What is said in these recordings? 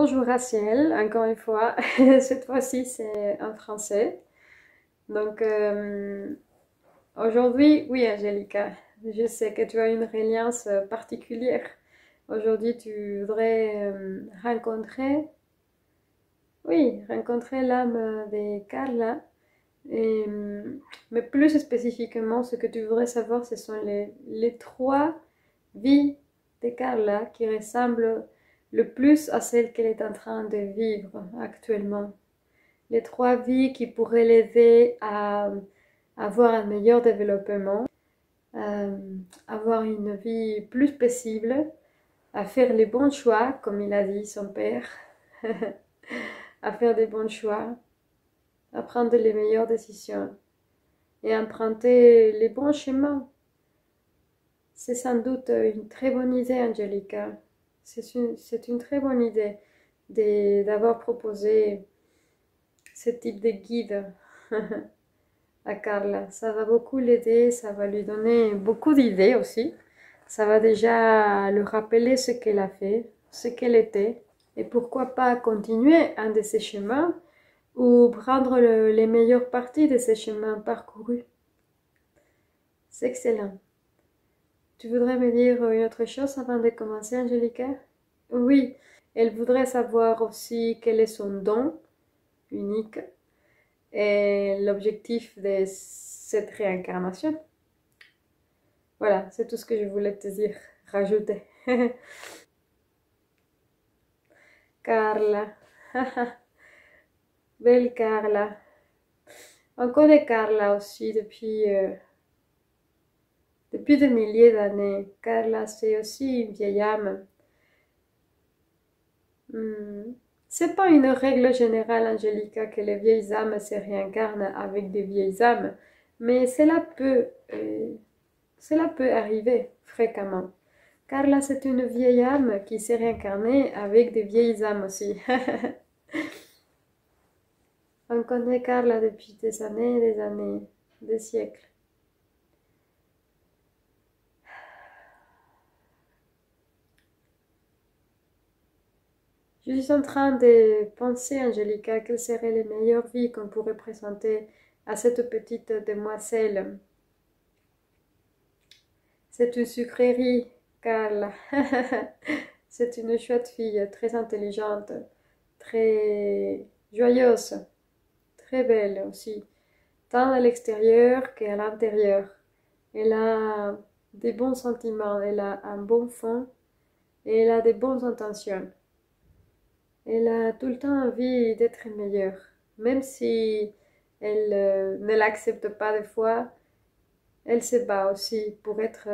Bonjour Raciel, encore une fois. Cette fois-ci c'est en français. Donc aujourd'hui, oui Angelica, je sais que tu as une reliance particulière. Aujourd'hui tu voudrais rencontrer l'âme de Carla. Et, mais plus spécifiquement, ce que tu voudrais savoir, ce sont les trois vies de Carla qui ressemblent le plus à celle qu'elle est en train de vivre actuellement. Les trois vies qui pourraient l'aider à avoir un meilleur développement, à avoir une vie plus paisible, à faire les bons choix, comme il a dit son père, à faire des bons choix, à prendre les meilleures décisions et emprunter les bons chemins. C'est sans doute une très bonne idée, Angelica. C'est une très bonne idée d'avoir proposé ce type de guide à Carla. Ça va beaucoup l'aider, ça va lui donner beaucoup d'idées aussi. Ça va déjà lui rappeler ce qu'elle a fait, ce qu'elle était, et pourquoi pas continuer un de ses chemins ou prendre les meilleures parties de ces chemins parcourus. C'est excellent. Tu voudrais me dire une autre chose avant de commencer, Angelica? Oui, elle voudrait savoir aussi quel est son don unique et l'objectif de cette réincarnation. Voilà, c'est tout ce que je voulais te dire, rajouter. Carla, belle Carla. On connaît Carla aussi depuis des milliers d'années. Carla, c'est aussi une vieille âme. C'est pas une règle générale, Angelica, que les vieilles âmes se réincarnent avec des vieilles âmes, mais cela peut arriver fréquemment. Carla, c'est une vieille âme qui s'est réincarnée avec des vieilles âmes aussi. On connaît Carla depuis des années, des siècles. Je suis en train de penser, Angelica, quelles seraient les meilleures vies qu'on pourrait présenter à cette petite demoiselle. C'est une sucrerie, Carla. C'est une chouette fille, très intelligente, très joyeuse, très belle aussi, tant à l'extérieur qu'à l'intérieur. Elle a des bons sentiments, elle a un bon fond et elle a des bonnes intentions. Elle a tout le temps envie d'être meilleure, même si elle ne l'accepte pas des fois. Elle se bat aussi pour être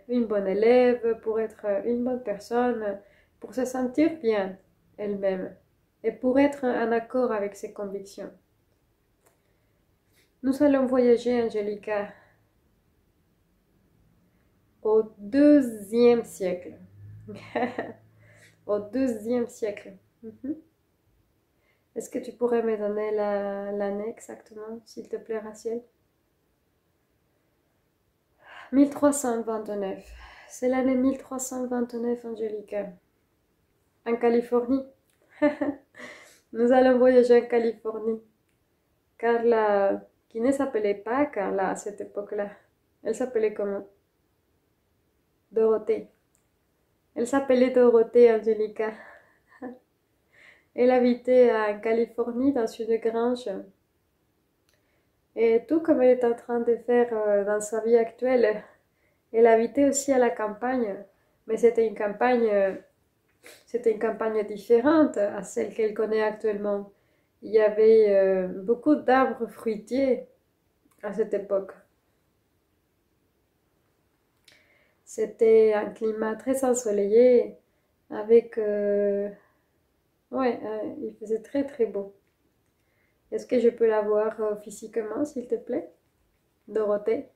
une bonne élève, pour être une bonne personne, pour se sentir bien elle-même et pour être en accord avec ses convictions. Nous allons voyager, Angelica, au deuxième siècle. Au deuxième siècle. Mhm. Est-ce que tu pourrais me donner l'année exactement, s'il te plaît, Raciel? 1329. C'est l'année 1329, Angelica. En Californie. Nous allons voyager en Californie. Carla, qui ne s'appelait pas Carla à cette époque-là. Elle s'appelait comment? Dorothée. Elle s'appelait Dorothée, Angelica. Elle habitait en Californie dans une grange. Et tout comme elle est en train de faire dans sa vie actuelle, elle habitait aussi à la campagne. Mais c'était une campagne différente à celle qu'elle connaît actuellement. Il y avait beaucoup d'arbres fruitiers à cette époque. C'était un climat très ensoleillé, avec... ouais, il faisait très très beau. Est-ce que je peux la voir physiquement, s'il te plaît? Dorothée?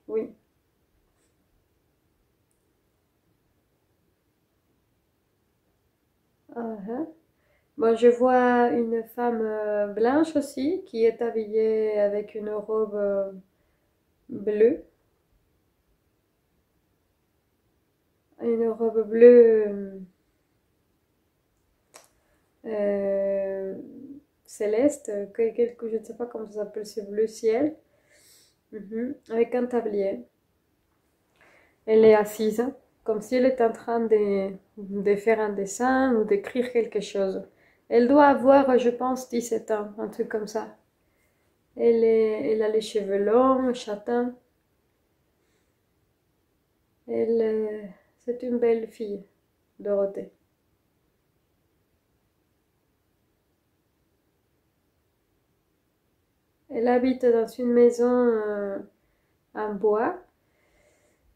Oui. Uh-huh. Bon, je vois une femme blanche aussi qui est habillée avec une robe bleue. Une robe bleue euh, céleste, je ne sais pas comment ça s'appelle, ce bleu ciel, avec un tablier. Elle est assise, comme si elle était en train de faire un dessin ou d'écrire quelque chose. Elle doit avoir, je pense, 17 ans, un truc comme ça. Elle a les cheveux longs, châtains. C'est une belle fille, Dorothée. Elle habite dans une maison en bois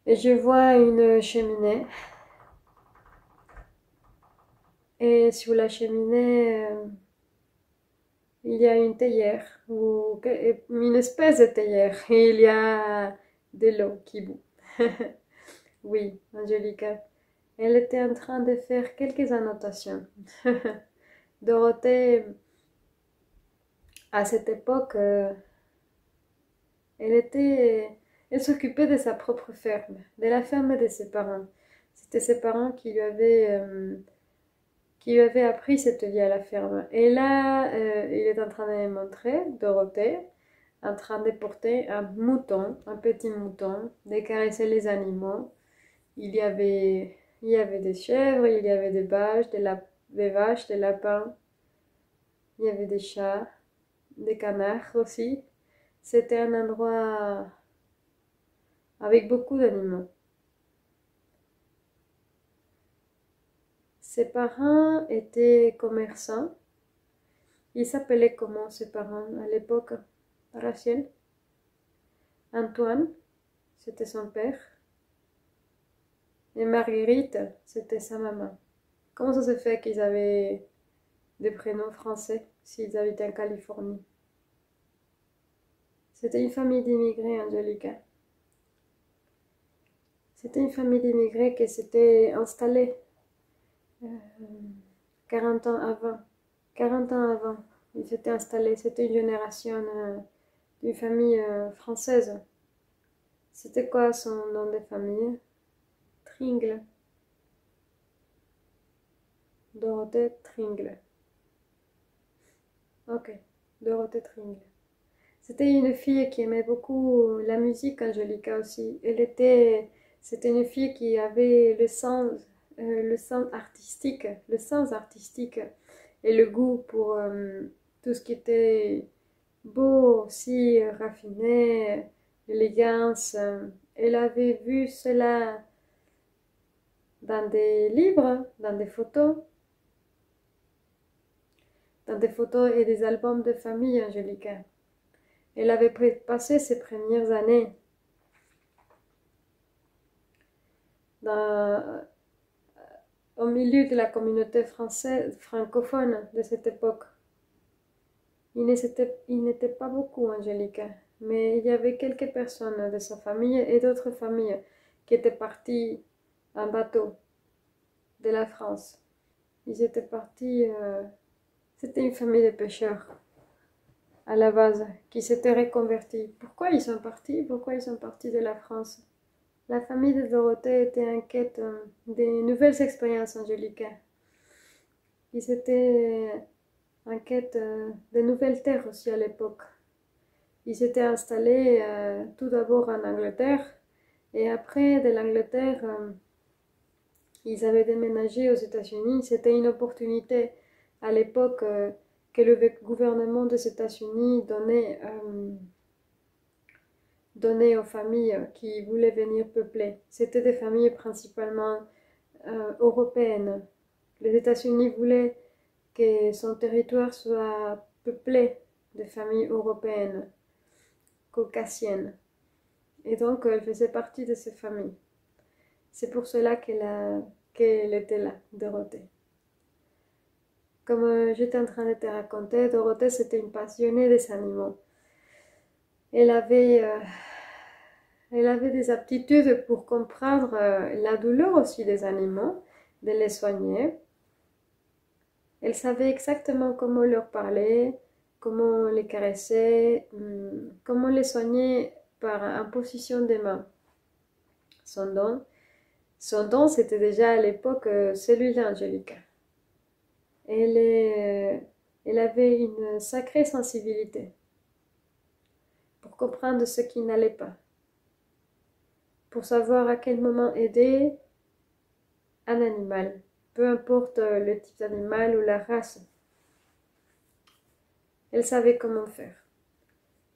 et je vois une cheminée. Et sur la cheminée, il y a une théière, ou une espèce de théière. Et il y a de l'eau qui bout. Oui, Angelica. Elle était en train de faire quelques annotations. Dorothée, à cette époque, elle s'occupait de sa propre ferme, de la ferme de ses parents. C'était ses parents qui lui avaient appris cette vie à la ferme. Et là, il est en train de montrer, Dorothée, en train de porter un mouton, un petit mouton, de caresser les animaux. Il y avait des chèvres, il y avait des vaches, des lapins, il y avait des chats, des canards aussi. C'était un endroit avec beaucoup d'animaux. Ses parents étaient commerçants. Ils s'appelaient comment ses parents à l'époque? Rachel? Antoine, c'était son père. Et Marguerite, c'était sa maman. Comment ça se fait qu'ils avaient des prénoms français s'ils habitaient en Californie? C'était une famille d'immigrés, Angelica. C'était une famille d'immigrés qui s'était installée euh, 40 ans avant. 40 ans avant, ils s'étaient installés. C'était une génération d'une famille française. C'était quoi son nom de famille? Tringle. Dorothée Tringle. Ok, Dorothée Tringle. C'était une fille qui aimait beaucoup la musique, Angelica aussi. C'était une fille qui avait le sens artistique et le goût pour tout ce qui était beau, aussi raffiné, élégance. Elle avait vu cela dans des livres, dans des photos et des albums de famille, Angelica. Elle avait passé ses premières années dans, au milieu de la communauté française, francophone de cette époque. Il n'était pas beaucoup, Angelica, mais il y avait quelques personnes de sa famille et d'autres familles qui étaient parties en bateau de la France. Ils étaient partis, c'était une famille de pêcheurs à la base qui s'étaient reconvertis. Pourquoi ils sont partis? Pourquoi ils sont partis de la France? La famille de Dorothée était en quête des nouvelles expériences, Angelica. Ils étaient en quête de nouvelles terres aussi à l'époque. Ils s'étaient installés tout d'abord en Angleterre et après de l'Angleterre, ils avaient déménagé aux États-Unis. C'était une opportunité à l'époque que le gouvernement des États-Unis donnait aux familles qui voulaient venir peupler. C'était des familles principalement européennes. Les États-Unis voulaient que son territoire soit peuplé de familles européennes, caucasiennes. Et donc, elle faisait partie de ces familles. C'est pour cela qu'elle était là, Dorothée. Comme j'étais en train de te raconter, Dorothée, c'était une passionnée des animaux. Elle avait, euh, Elle avait des aptitudes pour comprendre la douleur aussi des animaux, de les soigner. Elle savait exactement comment leur parler, comment les caresser, comment les soigner par imposition des mains. Son don, son don c'était déjà à l'époque celui d'Angelica. Elle avait une sacrée sensibilité pour comprendre ce qui n'allait pas, pour savoir à quel moment aider un animal, peu importe le type d'animal ou la race. Elle savait comment faire.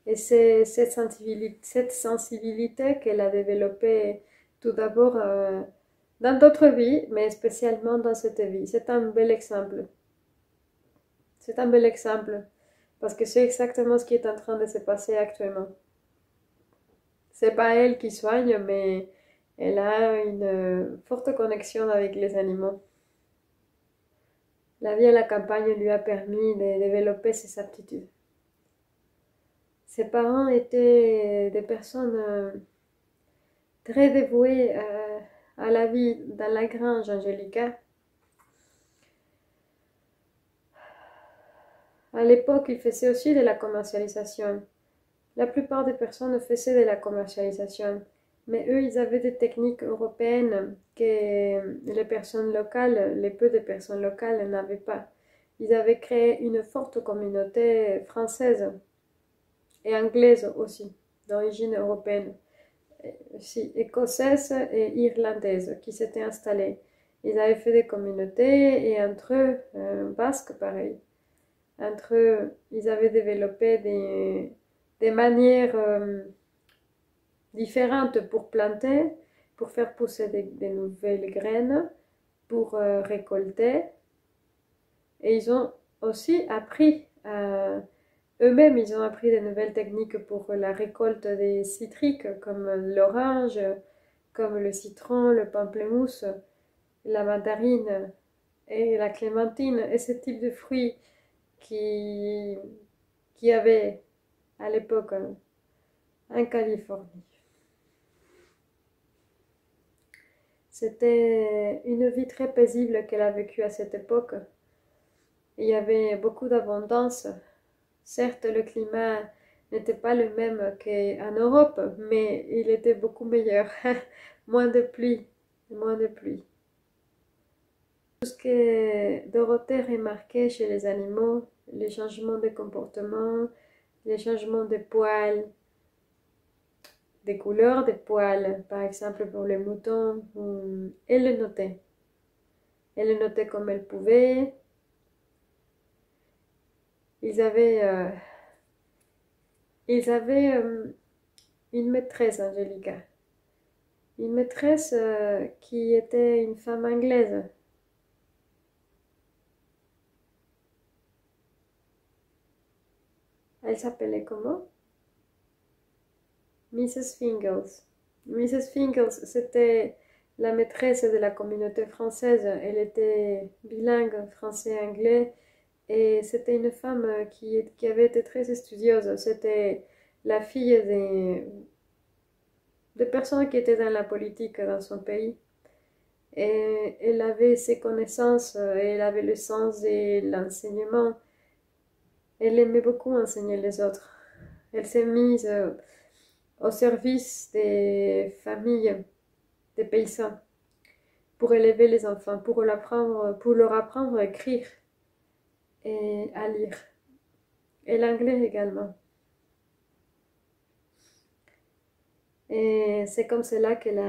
Et c'est cette sensibilité qu'elle a développée tout d'abord dans d'autres vies, mais spécialement dans cette vie. C'est un bel exemple. C'est un bel exemple parce que c'est exactement ce qui est en train de se passer actuellement. C'est pas elle qui soigne, mais elle a une forte connexion avec les animaux. La vie à la campagne lui a permis de développer ses aptitudes. Ses parents étaient des personnes très dévouées à la vie dans la grange Angelica. À l'époque, ils faisaient aussi de la commercialisation. La plupart des personnes faisaient de la commercialisation, mais eux, ils avaient des techniques européennes que les personnes locales, les peu de personnes locales n'avaient pas. Ils avaient créé une forte communauté française et anglaise aussi, d'origine européenne, aussi écossaise et irlandaise, qui s'étaient installées. Ils avaient fait des communautés et entre eux, basques pareil, entre eux, ils avaient développé des manières différentes pour planter, pour faire pousser des nouvelles graines, pour récolter. Et ils ont aussi appris, eux-mêmes, ils ont appris de nouvelles techniques pour la récolte des citriques, comme l'orange, comme le citron, le pamplemousse, la mandarine et la clémentine, et ce type de fruits qui, qui avaient à l'époque en Californie. C'était une vie très paisible qu'elle a vécue à cette époque. Il y avait beaucoup d'abondance. Certes, le climat n'était pas le même qu'en Europe, mais il était beaucoup meilleur. Moins de pluie, moins de pluie. Tout ce que Dorothée remarquait chez les animaux, les changements de comportement, les changements de poils, des couleurs des poils, par exemple pour les moutons, elle le notait. Elle le notait comme elle pouvait. Ils avaient, euh, ils avaient une maîtresse, Angelica. Une maîtresse qui était une femme anglaise. Elle s'appelait comment? Mrs. Fingles. Mrs. Fingles, c'était la maîtresse de la communauté française. Elle était bilingue, français-anglais. Et c'était une femme qui avait été très studieuse. C'était la fille des personnes qui étaient dans la politique dans son pays. Et elle avait ses connaissances, elle avait le sens de l'enseignement. Elle aimait beaucoup enseigner les autres. Elle s'est mise au service des familles, des paysans, pour élever les enfants, pour leur apprendre à écrire et à lire. Et l'anglais également. Et c'est comme cela qu'elle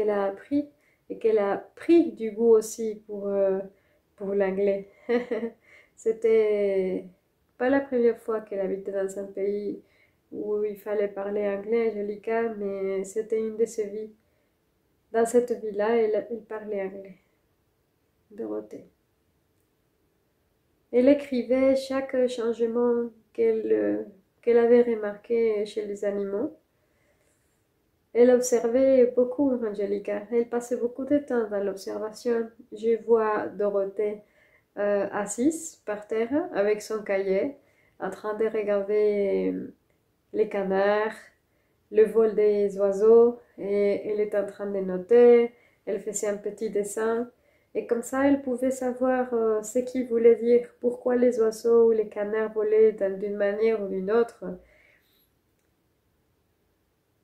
a appris et qu'elle a pris du goût aussi pour l'anglais. C'était pas la première fois qu'elle habitait dans un pays où il fallait parler anglais, Angelica, mais c'était une de ses vies. Dans cette vie-là, elle parlait anglais. Dorothée. Elle écrivait chaque changement qu'elle avait remarqué chez les animaux. Elle observait beaucoup Angelica. Elle passait beaucoup de temps dans l'observation. Je vois Dorothée assise par terre avec son cahier, en train de regarder les canards, le vol des oiseaux, et elle est en train de noter. Elle faisait un petit dessin. Et comme ça, elle pouvait savoir ce qu'il voulait dire, pourquoi les oiseaux ou les canards volaient d'une manière ou d'une autre,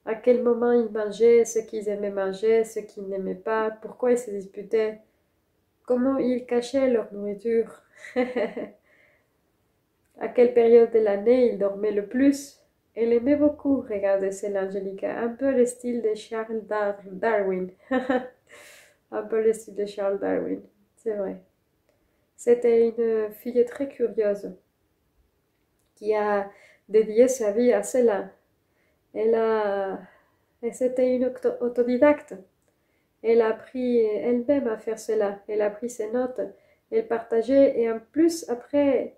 à quel moment ils mangeaient, ce qu'ils aimaient manger, ce qu'ils n'aimaient pas, pourquoi ils se disputaient, comment ils cachaient leur nourriture, à quelle période de l'année ils dormaient le plus. Elle aimait beaucoup regarder celle Angelica, un peu le style de Charles Darwin. Un peu le style de Charles Darwin, c'est vrai. C'était une fille très curieuse qui a dédié sa vie à cela. Elle a... et c'était une autodidacte. Elle a appris elle-même à faire cela. Elle a pris ses notes, elle partageait et en plus, après,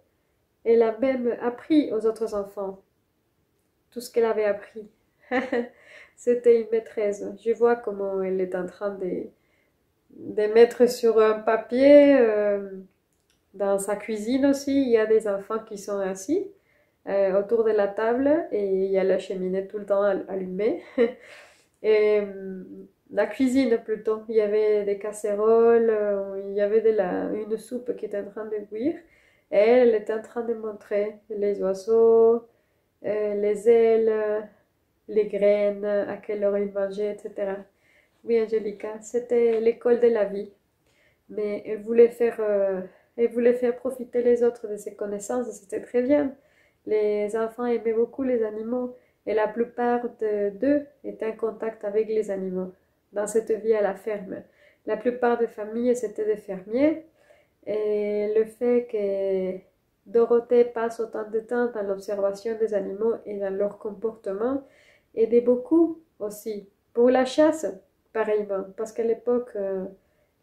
elle a même appris aux autres enfants tout ce qu'elle avait appris. C'était une maîtresse. Je vois comment elle est en train de mettre sur un papier. Dans sa cuisine aussi, il y a des enfants qui sont assis autour de la table et il y a la cheminée tout le temps allumée. Et la cuisine plutôt, il y avait des casséroles, il y avait une soupe qui était en train de bouillir. Et elle était en train de montrer les oiseaux, les ailes, les graines, à quelle heure ils mangeaient, etc. Oui, Angelica, c'était l'école de la vie. Mais elle voulait faire profiter les autres de ses connaissances et c'était très bien. Les enfants aimaient beaucoup les animaux et la plupart d'eux étaient en contact avec les animaux dans cette vie à la ferme. La plupart des familles, c'était des fermiers et le fait que Dorothée passe autant de temps dans l'observation des animaux et dans leur comportement aidait beaucoup aussi. Pour la chasse, pareillement, parce qu'à l'époque,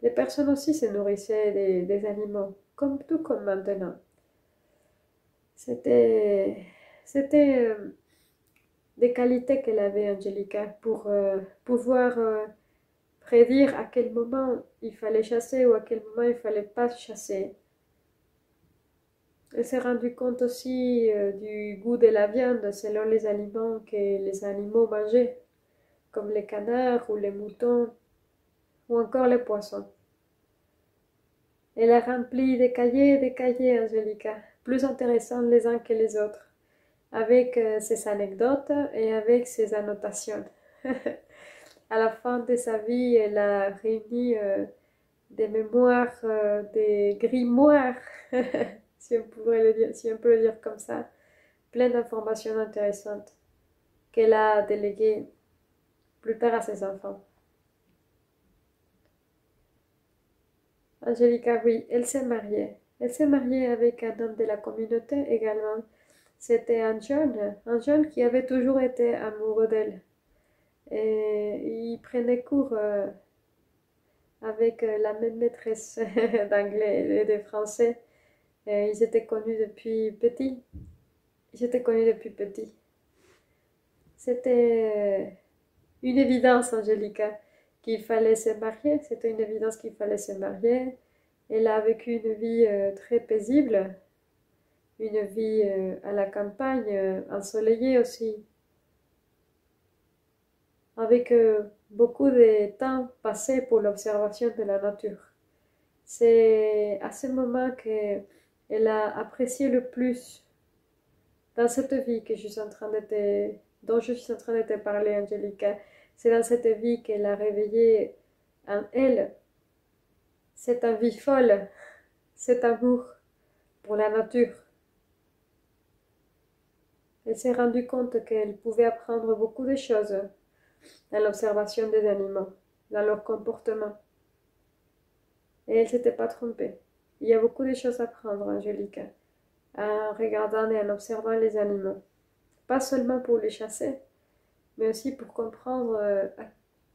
les personnes aussi se nourrissaient des animaux, comme tout comme maintenant. C'était, c'était des qualités qu'elle avait, Angelica, pour pouvoir prédire à quel moment il fallait chasser ou à quel moment il fallait pas chasser. Elle s'est rendue compte aussi du goût de la viande selon les aliments que les animaux mangeaient, comme les canards ou les moutons ou encore les poissons. Elle a rempli des cahiers, Angelica, plus intéressants les uns que les autres, avec ses anecdotes et avec ses annotations. À la fin de sa vie, elle a réuni des mémoires, des grimoires, si on pourrait le dire, si on peut le dire comme ça, plein d'informations intéressantes qu'elle a déléguées plus tard à ses enfants. Angelica, oui, elle s'est mariée. Elle s'est mariée avec un homme de la communauté également. C'était un jeune qui avait toujours été amoureux d'elle. Et il prenait cours avec la même maîtresse d'anglais et de français. Et ils étaient connus depuis petit. Ils étaient connus depuis petit. C'était une évidence, Angelica, qu'il fallait se marier. C'était une évidence qu'il fallait se marier. Elle a vécu une vie très paisible, une vie à la campagne, ensoleillée aussi, avec beaucoup de temps passé pour l'observation de la nature. C'est à ce moment qu'elle a apprécié le plus dans cette vie que je suis en train dont je suis en train de te parler, Angelica. C'est dans cette vie qu'elle a réveillé en elle cette envie folle, cet amour pour la nature. Elle s'est rendue compte qu'elle pouvait apprendre beaucoup de choses dans l'observation des animaux, dans leur comportement. Et elle ne s'était pas trompée. Il y a beaucoup de choses à apprendre, Angelica, en regardant et en observant les animaux. Pas seulement pour les chasser, mais aussi pour comprendre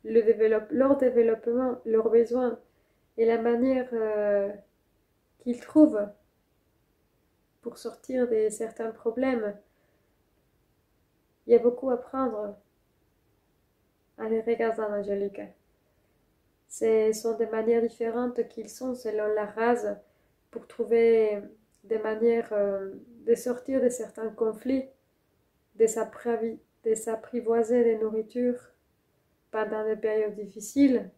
leur développement, leurs besoins et la manière qu'ils trouvent pour sortir de certains problèmes. Il y a beaucoup à apprendre en les regardant, Angelica. Ce sont des manières différentes qu'ils sont selon la race pour trouver des manières de sortir de certains conflits, de s'apprivoiser de nourriture pendant des périodes difficiles.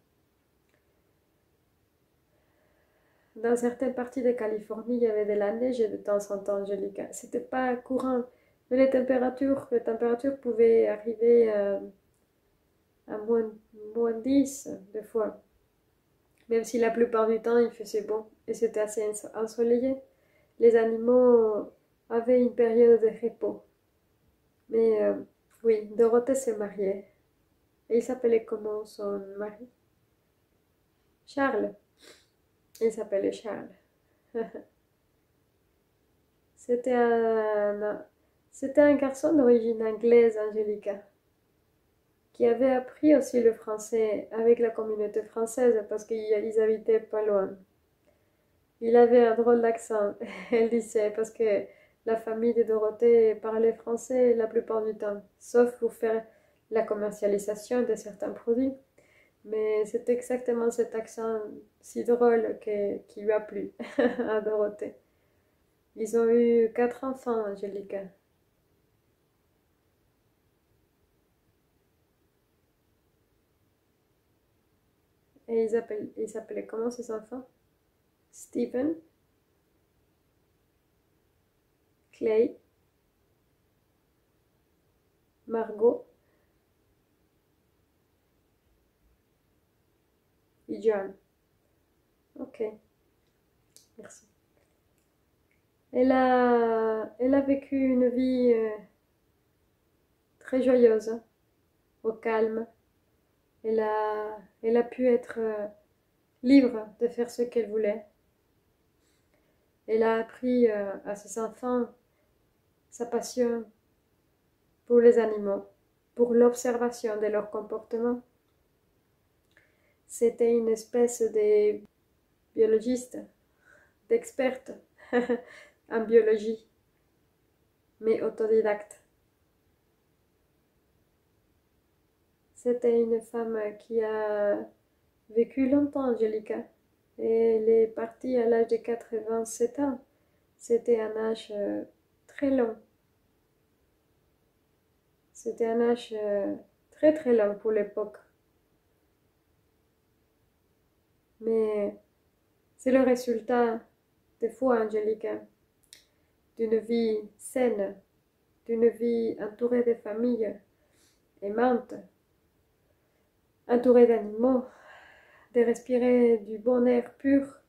Dans certaines parties de Californie, il y avait de la neige de temps en temps, Angelica. C'était pas courant, mais les températures pouvaient arriver à moins 10 des fois. Même si la plupart du temps il faisait beau et c'était assez ensoleillé. Les animaux avaient une période de repos. Mais oui, Dorothée s'est mariée. Et il s'appelait comment son mari? Charles. Il s'appelait Charles. C'était un, c'était un garçon d'origine anglaise, Angelica, qui avait appris aussi le français avec la communauté française parce qu'ils habitaient pas loin. Il avait un drôle d'accent, elle disait, parce que la famille de Dorothée parlait français la plupart du temps, sauf pour faire la commercialisation de certains produits. Mais c'est exactement cet accent si drôle qui lui a plu à Dorothée. Ils ont eu 4 enfants, Angelica. Et ils s'appelaient comment ces enfants? Stephen, Clay, Margot et John. Ok, merci. Elle a vécu une vie très joyeuse, au calme. Elle a pu être libre de faire ce qu'elle voulait. Elle a appris à ses enfants sa passion pour les animaux, pour l'observation de leur comportement. C'était une espèce de biologiste, d'experte en biologie, mais autodidacte. C'était une femme qui a vécu longtemps, Angelica. Et elle est partie à l'âge de 87 ans. C'était un âge très long. C'était un âge très très long pour l'époque. Mais c'est le résultat, des fois, Angelica, d'une vie saine, d'une vie entourée de familles aimantes, entourée d'animaux, de respirer du bon air pur,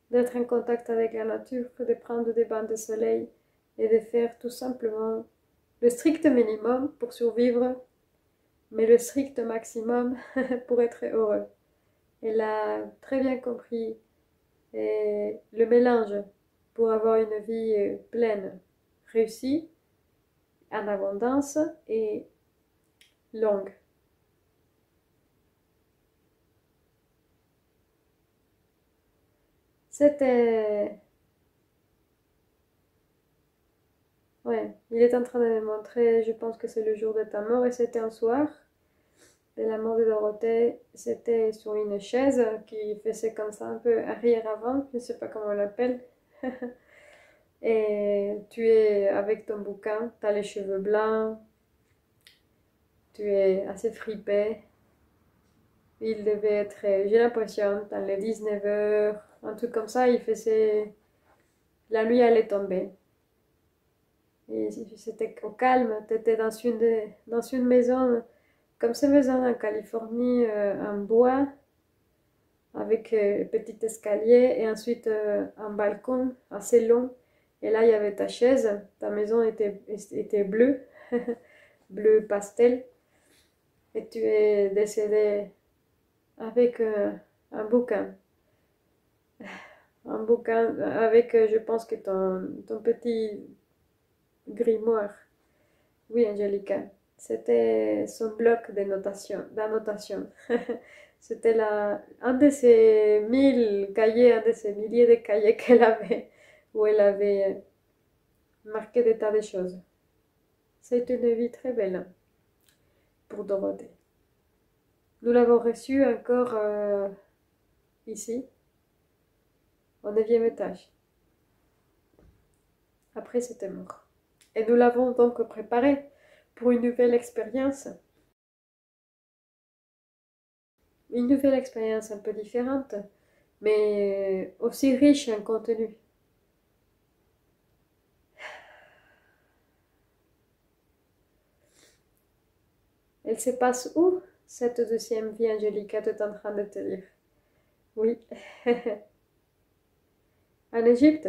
d'être en contact avec la nature, de prendre des bains de soleil et de faire tout simplement le strict minimum pour survivre, mais le strict maximum pour être heureux. Elle a très bien compris le mélange pour avoir une vie pleine, réussie, en abondance et longue. C'était... Ouais, il est en train de me montrer, je pense que c'est le jour de ta mort, et c'était un soir de la mort de Dorothée. C'était sur une chaise qui faisait comme ça un peu arrière-avant, je ne sais pas comment on l'appelle. Et tu es avec ton bouquin, tu as les cheveux blancs, tu es assez fripé. Il devait être, j'ai l'impression, dans les 19 heures, un truc comme ça, il faisait... La nuit allait tomber. Et c'était au calme, tu étais dans une maison, comme ces maisons en Californie, en bois, avec petit escalier et ensuite un balcon assez long. Et là, il y avait ta chaise, ta maison était bleue, bleu pastel, et tu es décédé avec un bouquin. Un bouquin avec, je pense que ton petit grimoire. Oui, Angelica. C'était son bloc de notation, d'annotation. C'était un de ces 1000 cahiers, un de ces milliers de cahiers qu'elle avait, où elle avait marqué des tas de choses. C'est une vie très belle pour Dorothée. Nous l'avons reçue encore ici, au 9e étage. Après, c'était mort. Et nous l'avons donc préparée pour une nouvelle expérience. Une nouvelle expérience un peu différente, mais aussi riche en contenu. Elle se passe où, cette deuxième vie, Angelica, tu es en train de te dire? Oui. En Égypte.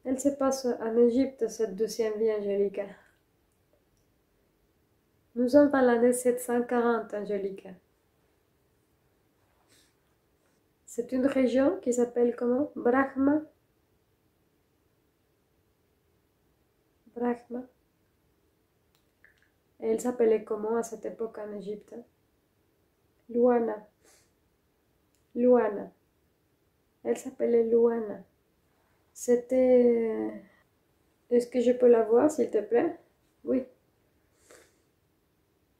Elle se passe en Égypte, cette deuxième vie, Angelica. Nous sommes dans l'année 740, Angelica. C'est une région qui s'appelle comment? Brahma. Brahma. Et elle s'appelait comment à cette époque en Égypte? Luana. Luana. Elle s'appelait Luana. C'était... Est-ce que je peux la voir, s'il te plaît? Oui.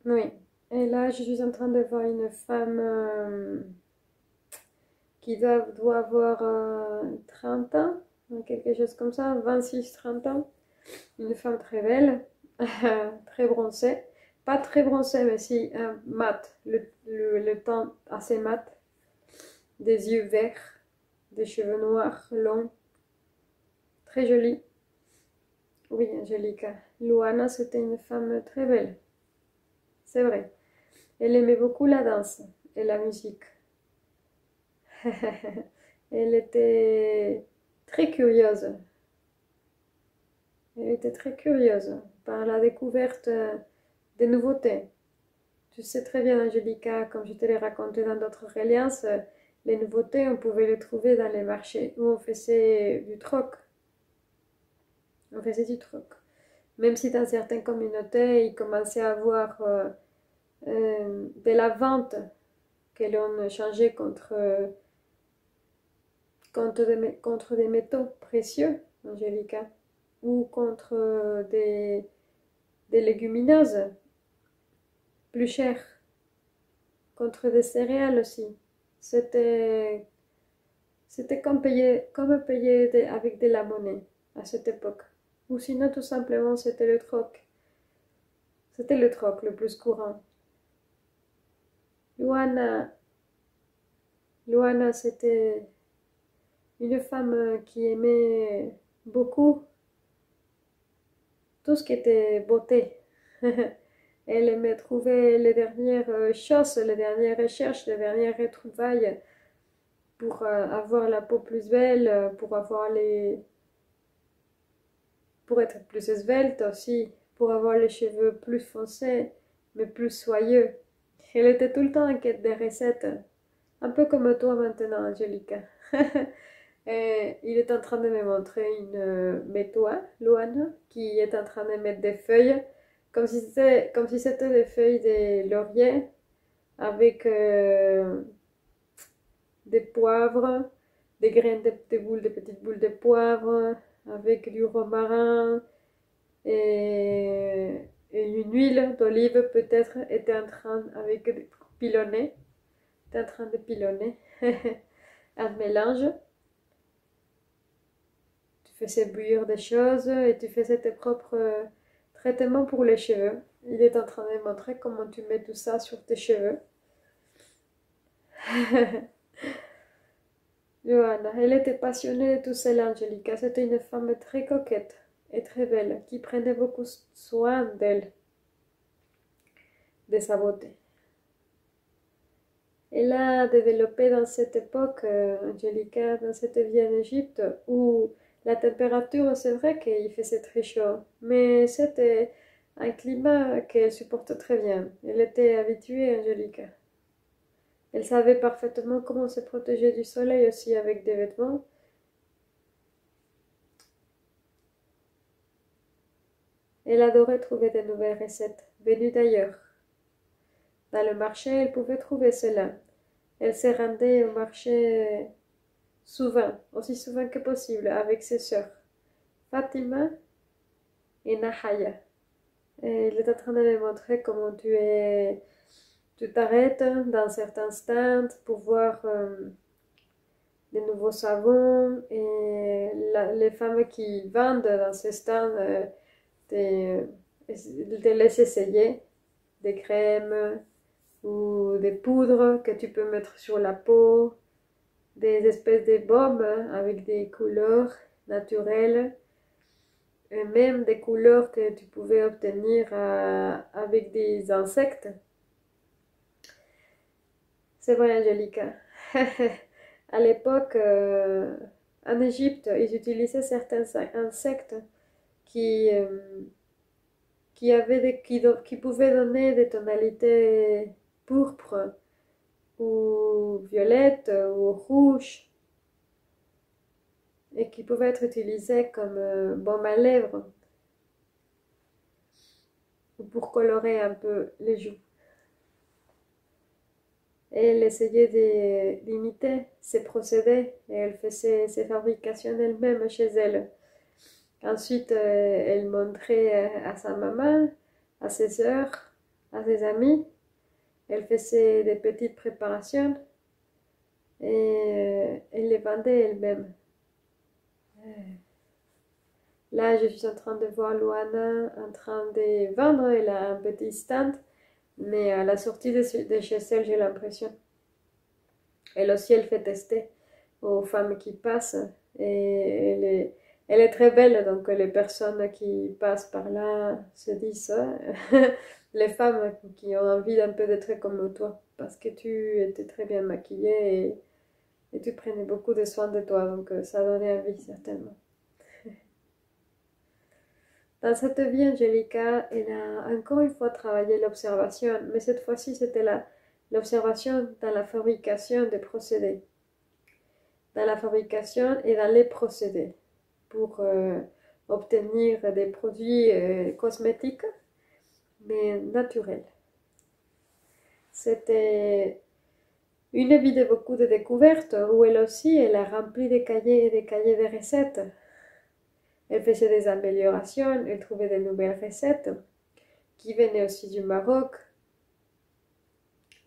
Oui. Et là, je suis en train de voir une femme qui doit avoir 30 ans, quelque chose comme ça, 26-30 ans. Une femme très belle, très bronzée. Pas très bronzée, mais si mat, le teint assez mat, des yeux verts, des cheveux noirs, longs, très jolie. Oui, Angelica. Luana, c'était une femme très belle, c'est vrai. Elle aimait beaucoup la danse et la musique. Elle était très curieuse. Elle était très curieuse par la découverte des nouveautés. Tu sais très bien, Angelica, comme je te l'ai raconté dans d'autres reliances, les nouveautés, on pouvait les trouver dans les marchés où on faisait du troc. On faisait du troc. Même si dans certaines communautés, ils commençaient à avoir de la vente que l'on changeait contre des métaux précieux, Angelica, ou contre des légumineuses plus chères, contre des céréales aussi. C'était, c'était comme payer avec de la monnaie à cette époque. Ou sinon, tout simplement, c'était le troc. C'était le troc le plus courant. Luana, Luana, c'était une femme qui aimait beaucoup tout ce qui était beauté. Elle aimait trouver les dernières choses, les dernières recherches, les dernières retrouvailles pour avoir la peau plus belle, pour être plus svelte aussi, pour avoir les cheveux plus foncés, mais plus soyeux. Elle était tout le temps en quête de recettes, un peu comme toi maintenant, Angelica. Et il est en train de me montrer une métoile, Luana, qui est en train de mettre des feuilles, comme si c'était des feuilles de laurier, avec des poivres, des graines des petites boules de poivre, avec du romarin et une huile d'olive peut-être était en train avec pilonner, était en train de pilonner un mélange. Tu faisais bouillir des choses et tu faisais tes propres traitements pour les cheveux. Il est en train de montrer comment tu mets tout ça sur tes cheveux. Johanna, elle était passionnée de tout cela, Angelica. C'était une femme très coquette et très belle, qui prenait beaucoup soin d'elle, de sa beauté. Elle a développé dans cette époque, Angelica, dans cette vie en Égypte, où la température, c'est vrai qu'il faisait très chaud, mais c'était un climat qu'elle supporte très bien. Elle était habituée, Angelica. Elle savait parfaitement comment se protéger du soleil aussi avec des vêtements. Elle adorait trouver de nouvelles recettes, venues d'ailleurs. Dans le marché, elle pouvait trouver cela. Elle se rendait au marché souvent, aussi souvent que possible, avec ses sœurs, Fatima et Nahaya. Et il est en train de me montrer comment tu t'arrêtes dans certains stands pour voir des nouveaux savons et les femmes qui vendent dans ces stands te laissent essayer des crèmes ou des poudres que tu peux mettre sur la peau, des espèces de baumes avec des couleurs naturelles et même des couleurs que tu pouvais obtenir avec des insectes. C'est vrai, Angelica. À l'époque, en Égypte, ils utilisaient certains insectes qui, qui pouvaient donner des tonalités pourpres ou violettes ou rouges et qui pouvaient être utilisés comme baume à lèvres ou pour colorer un peu les joues. Et elle essayait d'imiter ces procédés et elle faisait ses fabrications elle-même chez elle. Ensuite, elle montrait à sa maman, à ses sœurs, à ses amis. Elle faisait des petites préparations et elle les vendait elle-même. Là, je suis en train de voir Luana en train de vendre. Elle a un petit stand, mais à la sortie de chez elle, j'ai l'impression. Elle aussi, elle fait tester aux femmes qui passent. Et elle est très belle, donc les personnes qui passent par là se disent ça. Les femmes qui ont envie d'un peu d'être comme toi, parce que tu étais très bien maquillée et tu prenais beaucoup de soin de toi, donc ça donnait envie certainement. Dans cette vie, Angelica, elle a encore une fois travaillé l'observation, mais cette fois-ci, c'était l'observation dans la fabrication des procédés. Dans la fabrication et dans les procédés pour obtenir des produits cosmétiques, mais naturels. C'était une vie de beaucoup de découvertes où elle aussi, elle a rempli des cahiers et des cahiers de recettes. Elle faisait des améliorations, elle trouvait de nouvelles recettes qui venaient aussi du Maroc.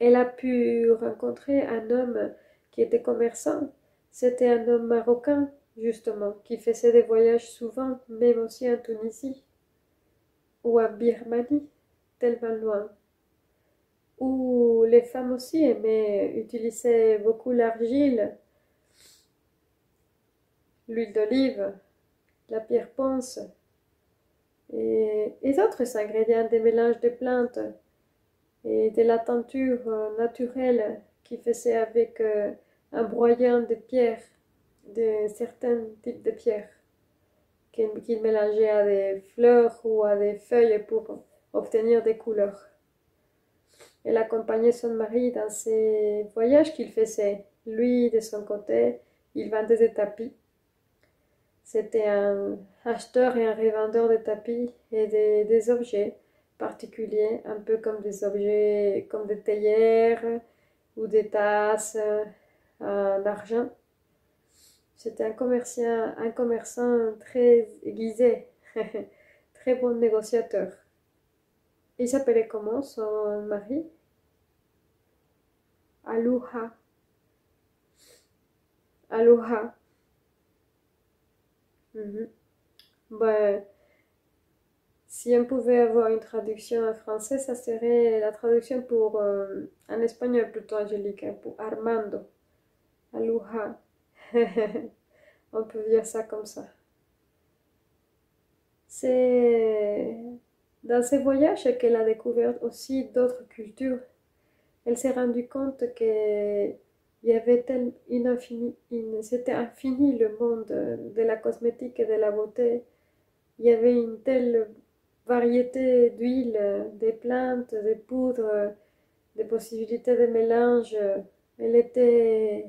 Elle a pu rencontrer un homme qui était commerçant. C'était un homme marocain, justement, qui faisait des voyages souvent, même aussi en Tunisie ou en Birmanie, tellement loin, où les femmes aussi aimaient utiliser beaucoup l'argile, l'huile d'olive, la pierre ponce et d'autres ingrédients des mélanges de plantes et de la teinture naturelle qui faisait avec un broyant de pierres, de certains types de pierres qu'il mélangeait à des fleurs ou à des feuilles pour obtenir des couleurs. Elle accompagnait son mari dans ces voyages qu'il faisait. Lui, de son côté, il vendait des tapis. C'était un acheteur et un revendeur de tapis et des objets particuliers, un peu comme des objets comme des théières ou des tasses en argent. C'était un commerçant très aiguisé, très bon négociateur. Il s'appelait comment son mari? Aloha. Aloha. Mhm. Ben, si on pouvait avoir une traduction en français, ça serait la traduction pour, en espagnol plutôt, Angélique, pour Armando. Aloha. On peut dire ça comme ça. C'est dans ces voyages qu'elle a découvert aussi d'autres cultures. Elle s'est rendue compte que il y avait c'était infini le monde de la cosmétique et de la beauté. Il y avait une telle variété d'huiles, des plantes, des poudres, des possibilités de mélange. Elle était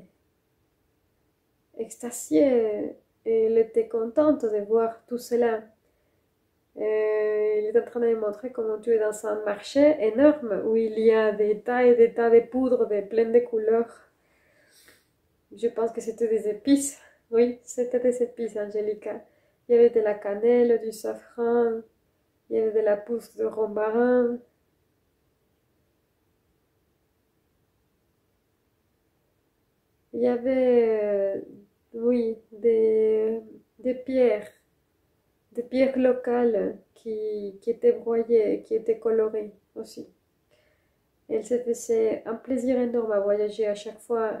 extasiée et elle était contente de voir tout cela. Il est en train de me montrer comment tu es dans un marché énorme où il y a des tas et des tas de poudres pleines de couleurs. Je pense que c'était des épices. Oui, c'était des épices, Angelica. Il y avait de la cannelle, du safran, il y avait de la poudre de romarin. Il y avait, oui, des pierres locales qui étaient broyées, qui étaient colorées aussi. Elle se faisait un plaisir énorme à voyager à chaque fois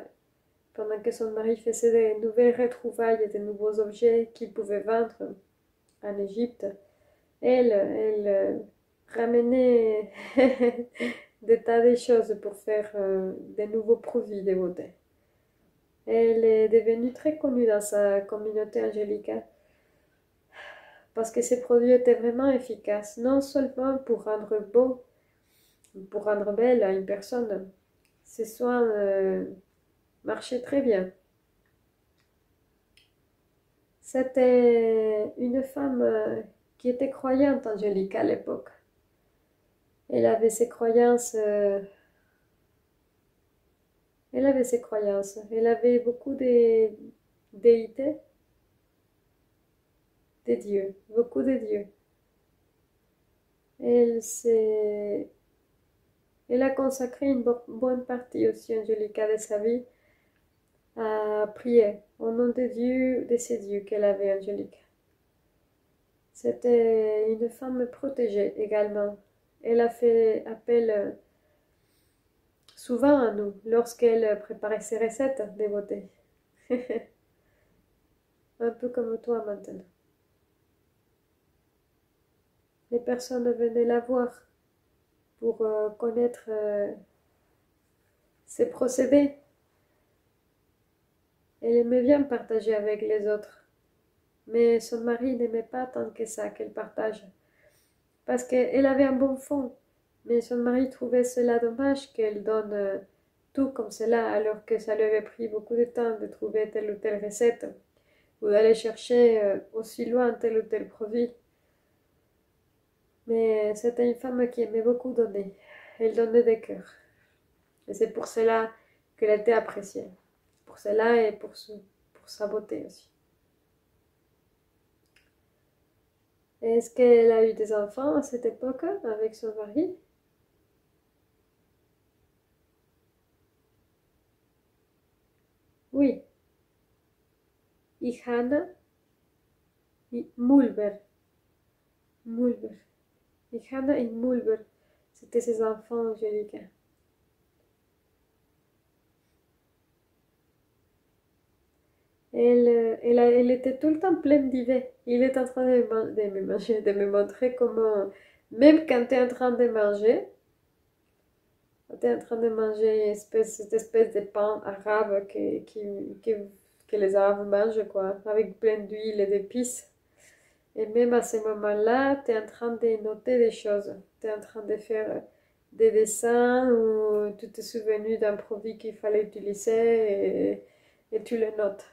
pendant que son mari faisait de nouvelles retrouvailles et de nouveaux objets qu'il pouvait vendre en Égypte, elle ramenait des tas de choses pour faire de nouveaux produits de beauté. Elle est devenue très connue dans sa communauté angélica parce que ses produits étaient vraiment efficaces, non seulement pour rendre beau, pour rendre belle à une personne. Ces soins marchaient très bien. C'était une femme qui était croyante, Angélique, à l'époque. Elle avait ses croyances. Elle avait ses croyances. Elle avait beaucoup de déités, des dieux, beaucoup de dieux. Elle s'est, elle a consacré une bonne partie aussi, Angélica, de sa vie à prier au nom de Dieu, de ces dieux qu'elle avait, Angélique. C'était une femme protégée également. Elle a fait appel souvent à nous lorsqu'elle préparait ses recettes de beauté. Un peu comme toi maintenant. Les personnes venaient la voir pour connaître ses procédés. Elle aimait bien partager avec les autres, mais son mari n'aimait pas tant que ça qu'elle partage, parce qu'elle avait un bon fond, mais son mari trouvait cela dommage qu'elle donne tout comme cela, alors que ça lui avait pris beaucoup de temps de trouver telle ou telle recette, ou d'aller chercher aussi loin tel ou tel produit. Mais c'était une femme qui aimait beaucoup donner. Elle donnait des cœurs. Et c'est pour cela qu'elle était appréciée. Pour cela et pour sa beauté aussi. Est-ce qu'elle a eu des enfants à cette époque avec son mari? Oui. Y Hannah y Mulber. Mulber. Y Hannah y Mulber. C'était ses enfants angéliques. Elle était tout le temps pleine d'idées. Il est en train de me montrer comment, même quand tu es en train de manger, tu es en train de manger cette espèce de pain arabe que les Arabes mangent, quoi, avec plein d'huile et d'épices. Et même à ce moment-là, tu es en train de noter des choses. Tu es en train de faire des dessins ou tu t'es souvenu d'un produit qu'il fallait utiliser et tu le notes.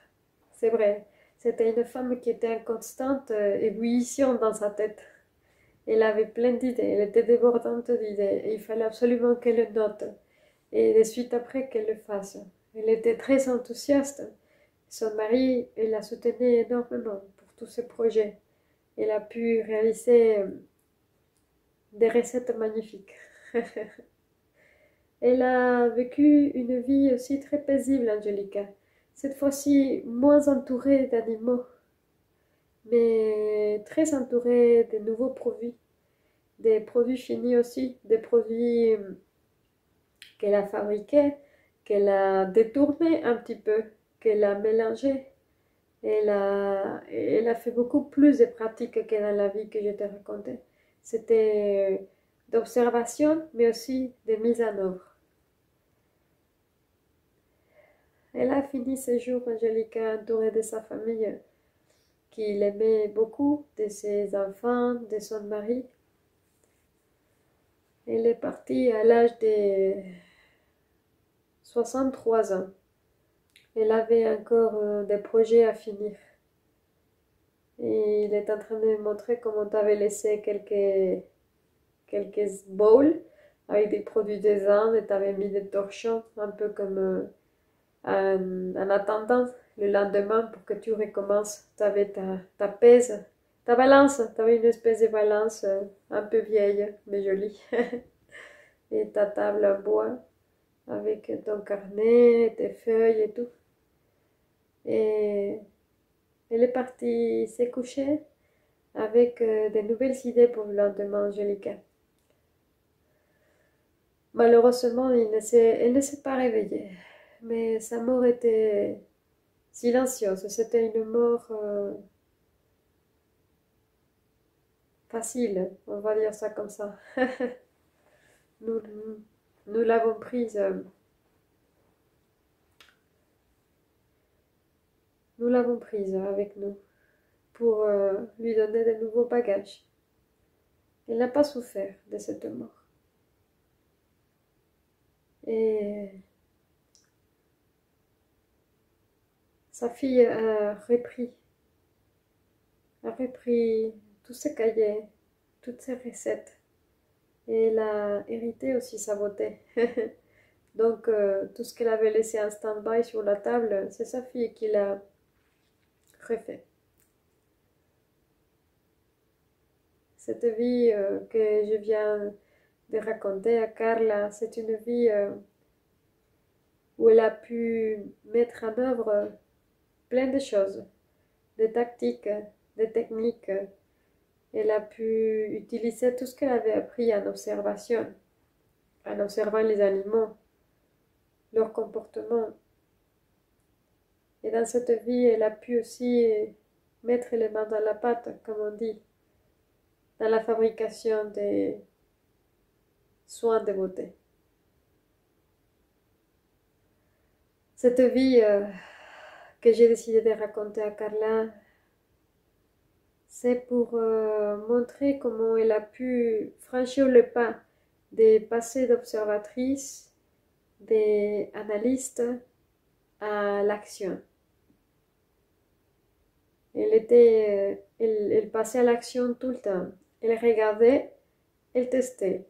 C'est vrai. C'était une femme qui était en constante ébullition dans sa tête. Elle avait plein d'idées, elle était débordante d'idées et il fallait absolument qu'elle le note et de suite après qu'elle le fasse. Elle était très enthousiaste. Son mari, elle la soutenait énormément pour tous ses projets. Elle a pu réaliser des recettes magnifiques. Elle a vécu une vie aussi très paisible, Angelica. Cette fois-ci, moins entourée d'animaux, mais très entourée de nouveaux produits. Des produits finis aussi, des produits qu'elle a fabriqués, qu'elle a détournés un petit peu, qu'elle a mélangés. Elle a fait beaucoup plus de pratiques que dans la vie que je t'ai racontée. C'était d'observation, mais aussi de mise en œuvre. Elle a fini ses jours, Angélica, entourée de sa famille, qui l'aimait beaucoup, de ses enfants, de son mari. Elle est partie à l'âge de 63 ans. Elle avait encore des projets à finir. Et il est en train de me montrer comment tu avais laissé quelques bowls avec des produits des Indes et tu avais mis des torchons, un peu comme en attendant le lendemain pour que tu recommences. Tu avais ta pèse, ta balance, tu avais une espèce de balance un peu vieille, mais jolie. Et ta table en bois avec ton carnet, tes feuilles et tout. Et elle est partie se coucher avec de nouvelles idées pour le lendemain, Angélica. Malheureusement, elle ne s'est pas réveillée, mais sa mort était, 'silencieuse'. C'était une mort, facile, on va dire ça comme ça. Nous, nous l'avons prise, nous l'avons prise avec nous pour lui donner de nouveaux bagages. Elle n'a pas souffert de cette mort. Et sa fille a repris tous ses cahiers, toutes ses recettes. Et elle a hérité aussi sa beauté. Donc, tout ce qu'elle avait laissé en stand-by sur la table, c'est sa fille qui l'a refait. Cette vie que je viens de raconter à Carla, c'est une vie où elle a pu mettre en œuvre plein de choses, des tactiques, des techniques. Elle a pu utiliser tout ce qu'elle avait appris en observation, en observant les animaux, leur comportement. Et dans cette vie, elle a pu aussi mettre les mains dans la pâte, comme on dit, dans la fabrication des soins de beauté. Cette vie que j'ai décidé de raconter à Carla, c'est pour montrer comment elle a pu franchir le pas des passés d'observatrice, des analystes à l'action. Elle passait à l'action tout le temps. Elle regardait, elle testait.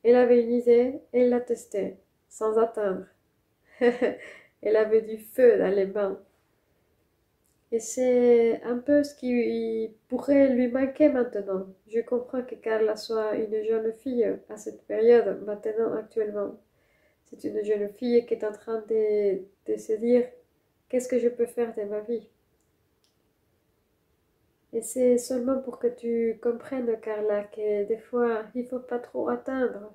Elle avait une idée, elle la testait, sans attendre. Elle avait du feu dans les mains. Et c'est un peu ce qui pourrait lui manquer maintenant. Je comprends que Carla soit une jeune fille à cette période, maintenant, actuellement. C'est une jeune fille qui est en train de se dire qu'est-ce que je peux faire de ma vie. Et c'est seulement pour que tu comprennes, Carla, que des fois, il ne faut pas trop attendre.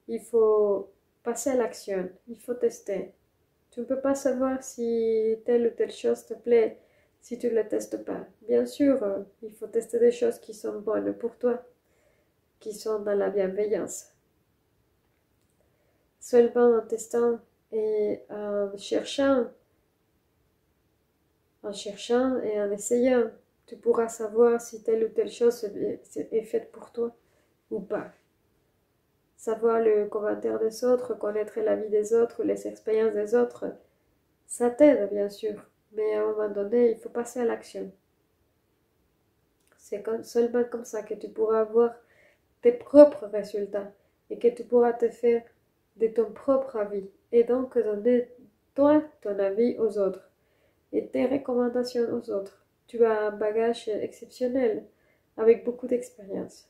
Il faut passer à l'action, il faut tester. Tu ne peux pas savoir si telle ou telle chose te plaît si tu ne le testes pas. Bien sûr, il faut tester des choses qui sont bonnes pour toi, qui sont dans la bienveillance. Seulement en testant et en cherchant et en essayant, tu pourras savoir si telle ou telle chose est faite pour toi ou pas. Savoir le commentaire des autres, connaître la vie des autres, les expériences des autres, ça t'aide bien sûr, mais à un moment donné, il faut passer à l'action. C'est seulement comme ça que tu pourras avoir tes propres résultats et que tu pourras te faire de ton propre avis et donc donner toi ton avis aux autres et tes recommandations aux autres. Tu as un bagage exceptionnel avec beaucoup d'expérience.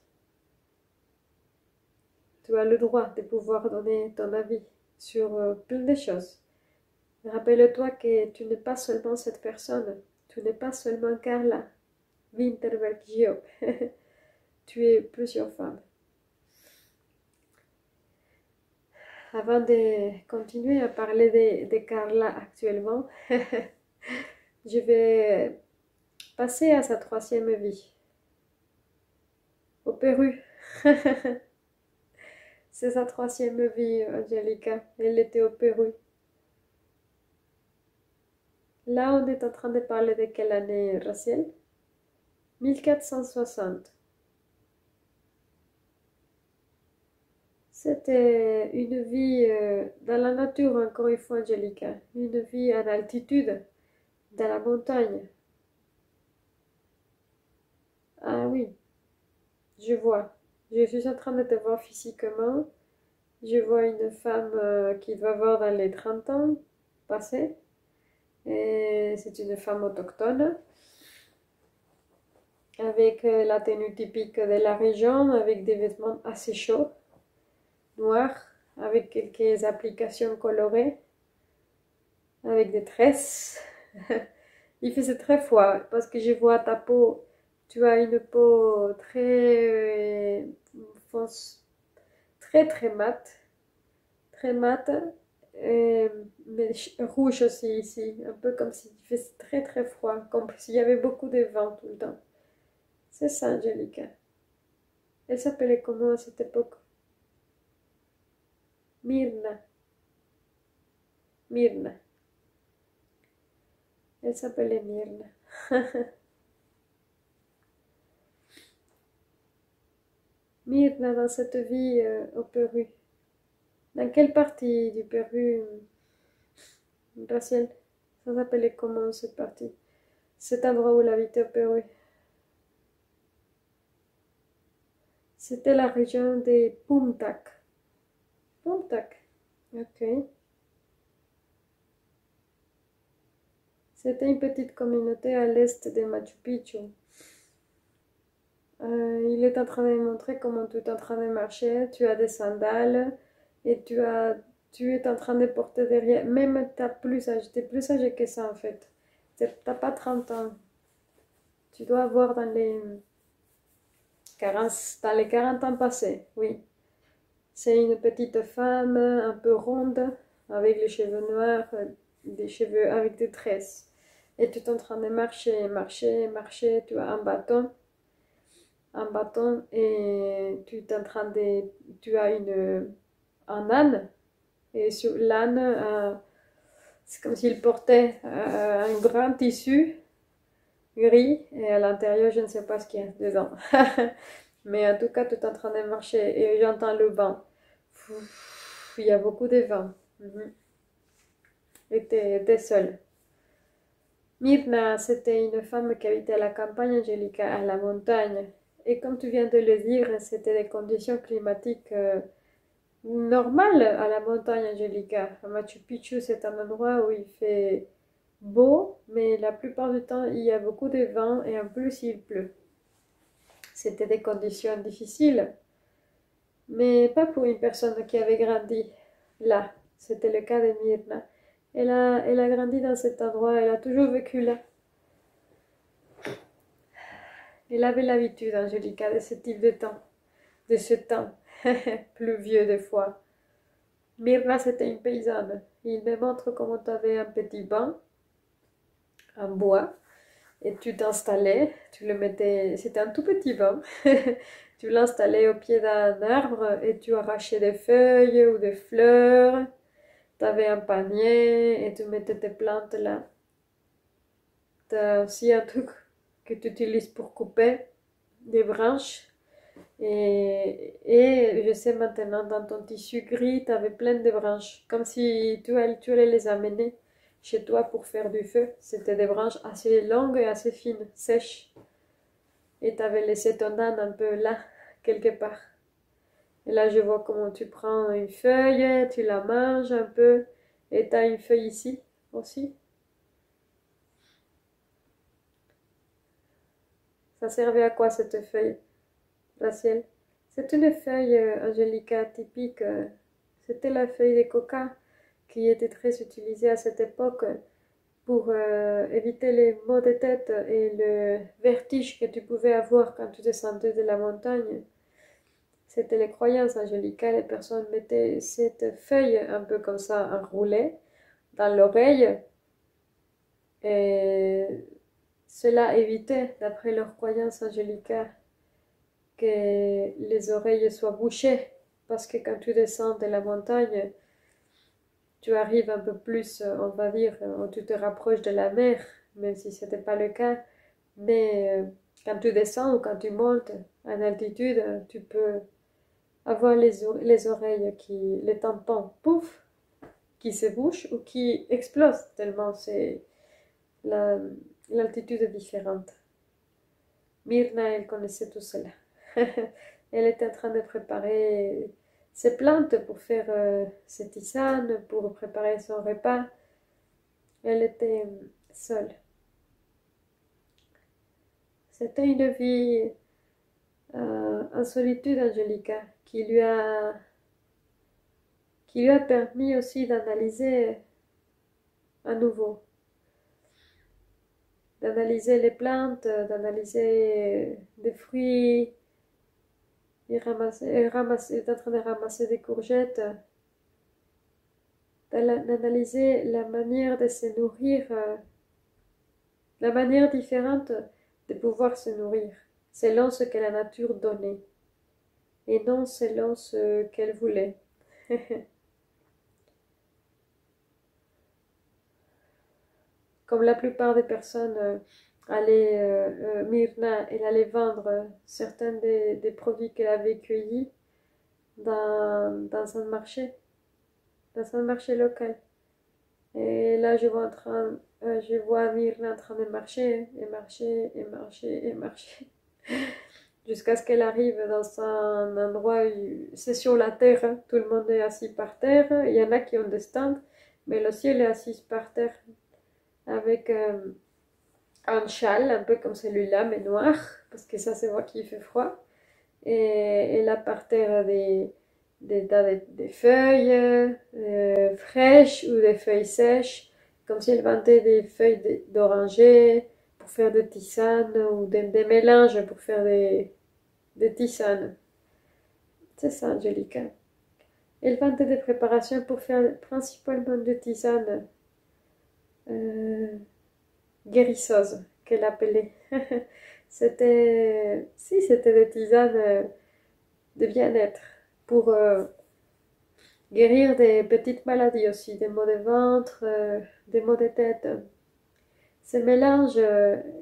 Tu as le droit de pouvoir donner ton avis sur plein de choses. Rappelle-toi que tu n'es pas seulement cette personne, tu n'es pas seulement Carla Winterberg-Gio, tu es plusieurs femmes. Avant de continuer à parler de Carla actuellement, je vais passer à sa troisième vie, au Pérou. C'est sa troisième vie, Angelica. Elle était au Pérou. Là, on est en train de parler de quelle année, Raciel? 1460. C'était une vie dans la nature, encore une fois, Angelica. Une vie en altitude, dans la montagne. Ah oui, je vois. Je suis en train de te voir physiquement. Je vois une femme qui doit avoir dans les 30 ans passés. Et c'est une femme autochtone. Avec la tenue typique de la région, avec des vêtements assez chauds, noirs, avec quelques applications colorées, avec des tresses. Il faisait très froid parce que je vois ta peau, tu as une peau très fonce, très mate, mais rouge aussi ici, un peu comme s'il faisait très froid, comme s'il y avait beaucoup de vent tout le temps. C'est ça, Angelica. Elle s'appelait comment à cette époque? Myrna. Myrna. Elle s'appelait Myrna. Myrna dans cette vie au Pérou. Dans quelle partie du Pérou, Rachel? Ça s'appelait comment cette partie? Cet endroit où elle habitait au Pérou. C'était la région de Puntak. Puntak. Ok. C'était une petite communauté à l'est de Machu Picchu. Il est en train de montrer comment tu es en train de marcher. Tu as des sandales et tu es en train de porter derrière. Même t'es plus âgé que ça en fait. T'as pas 30 ans. Tu dois avoir dans les 40 ans passés, oui. C'est une petite femme un peu ronde, avec les cheveux noirs, des cheveux avec des tresses. Et tu es en train de marcher, marcher, marcher. Tu as un bâton et tu as un âne. Et sur l'âne, c'est comme s'il portait un grand tissu gris et à l'intérieur, je ne sais pas ce qu'il y a dedans. Mais en tout cas, tu es en train de marcher et j'entends le vent. Il y a beaucoup de vent. Et tu es seule. Myrna, c'était une femme qui habitait à la campagne, Angelica, à la montagne. Et comme tu viens de le dire, c'était des conditions climatiques normales à la montagne, Angelica. À Machu Picchu, c'est un endroit où il fait beau, mais la plupart du temps, il y a beaucoup de vent et en plus, il pleut. C'était des conditions difficiles, mais pas pour une personne qui avait grandi là. C'était le cas de Myrna. Elle a grandi dans cet endroit, elle a toujours vécu là. Elle avait l'habitude, Angelica, de ce type de temps, de ce temps pluvieux des fois. Myrna, c'était une paysanne. Il me montre comment tu avais un petit banc en bois et tu t'installais, tu le mettais, c'était un tout petit banc, tu l'installais au pied d'un arbre et tu arrachais des feuilles ou des fleurs. Tu avais un panier et tu mettais tes plantes là. Tu as aussi un truc que tu utilises pour couper des branches. Et je sais maintenant, dans ton tissu gris, tu avais plein de branches, comme si tu allais les amener chez toi pour faire du feu. C'était des branches assez longues et assez fines, sèches. Et tu avais laissé ton âne un peu là, quelque part. Et là, je vois comment tu prends une feuille, tu la manges un peu, et tu as une feuille ici aussi. Ça servait à quoi cette feuille, Rachel? C'est une feuille Angelica typique. C'était la feuille de coca qui était très utilisée à cette époque pour éviter les maux de tête et le vertige que tu pouvais avoir quand tu descendais de la montagne. C'était les croyances Angelica. Les personnes mettaient cette feuille un peu comme ça enroulée dans l'oreille et cela évitait, d'après leurs croyances Angelica, que les oreilles soient bouchées parce que quand tu descends de la montagne, tu arrives un peu plus, on va dire, tu te rapproches de la mer, même si ce n'était pas le cas. Mais quand tu descends ou quand tu montes en altitude, tu peux avoir les oreilles les tampons, pouf, qui se bouchent ou qui explosent tellement c'est l'altitude est différente. Myrna, elle connaissait tout cela. Elle était en train de préparer ses plantes pour faire ses tisanes, pour préparer son repas. Elle était seule. C'était une vie en solitude, Angelica, qui lui a permis aussi d'analyser à nouveau, d'analyser les plantes, d'analyser des fruits. Elle est en train de ramasser des courgettes, d'analyser la manière de se nourrir, la manière différente de pouvoir se nourrir. selon ce que la nature donnait, et non selon ce qu'elle voulait. Comme la plupart des personnes Myrna, elle allait vendre certains des produits qu'elle avait cueillis dans un marché local. Et là, je vois Myrna en train de marcher, et marcher, et marcher, et marcher, jusqu'à ce qu'elle arrive dans un endroit où c'est sur la terre, hein. Tout le monde est assis par terre, il y en a qui ont des stands, mais le ciel est assis par terre, avec un châle, un peu comme celui-là, mais noir, parce que ça se voit qu'il fait froid. Et là, par terre, des feuilles fraîches ou des feuilles sèches, comme si elle vendait des feuilles d'oranger pour faire des tisanes ou des mélanges pour faire des tisanes. C'est ça, Angelica. Elle vendait des préparations pour faire principalement des tisanes euh, guérisseuses, qu'elle appelait. C'était des tisanes de bien-être pour guérir des petites maladies aussi, des maux de ventre, des maux de tête. Ce mélange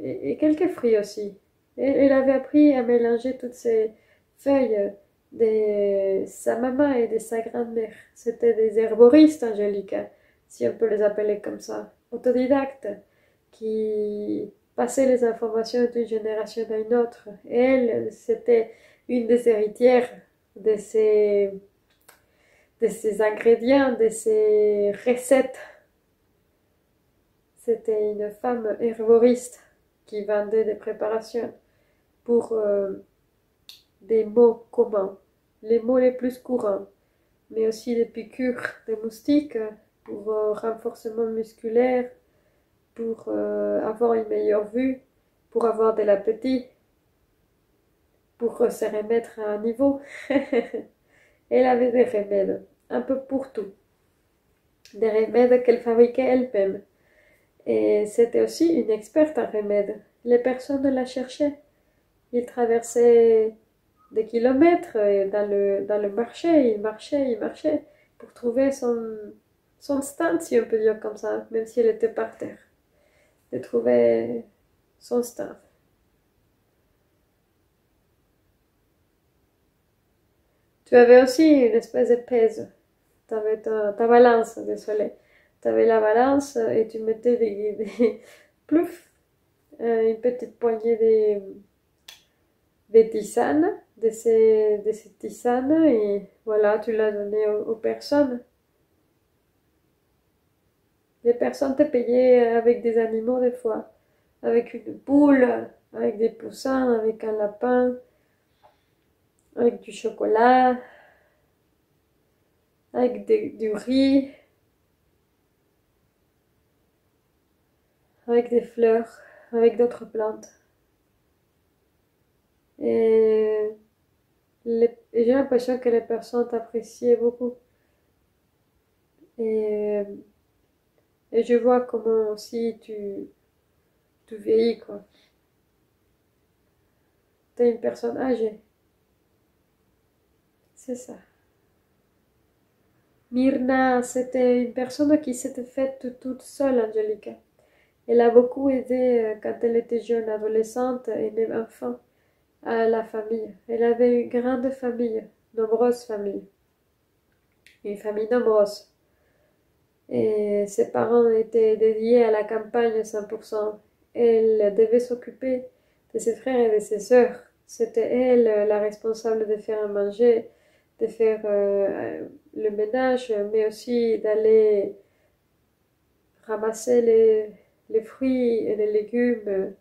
et quelques fruits aussi. Et elle avait appris à mélanger toutes ces feuilles de sa maman et de sa grand-mère. C'était des herboristes, Angelica, si on peut les appeler comme ça, autodidactes, qui passaient les informations d'une génération à une autre. Et elle, c'était une des héritières de ces ingrédients, de ces recettes. C'était une femme herboriste qui vendait des préparations pour des maux communs, les maux les plus courants, mais aussi des piqûres de moustiques pour renforcement musculaire, pour avoir une meilleure vue, pour avoir de l'appétit, pour se remettre à un niveau. Elle avait des remèdes, un peu pour tout, des remèdes qu'elle fabriquait elle-même. Et c'était aussi une experte en remèdes. Les personnes la cherchaient. Il traversait des kilomètres dans le marché. Il marchait pour trouver son stand, si on peut dire comme ça, même si elle était par terre. De trouver son stand. Tu avais aussi une espèce de pèse. Tu avais ta balance, désolé. Tu avais la balance et tu mettais plouf, une petite poignée des tisanes, de ces tisanes, et voilà, tu l'as donné aux personnes. Les personnes te payaient avec des animaux des fois, avec une poule, avec des poussins, avec un lapin, avec du chocolat, avec du riz, avec des fleurs, avec d'autres plantes. Et, et j'ai l'impression que les personnes t'appréciaient beaucoup. Et, et je vois comment aussi tu vieillis, quoi. T'es une personne âgée. C'est ça. Myrna, c'était une personne qui s'était faite toute seule, Angelica. Elle a beaucoup aidé quand elle était jeune, adolescente et même enfant, à la famille. Elle avait une grande famille, nombreuse famille, une famille nombreuse. Et ses parents étaient dédiés à la campagne à 100%. Elle devait s'occuper de ses frères et de ses sœurs. C'était elle la responsable de faire à manger, de faire le ménage, mais aussi d'aller ramasser les fruits et les légumes,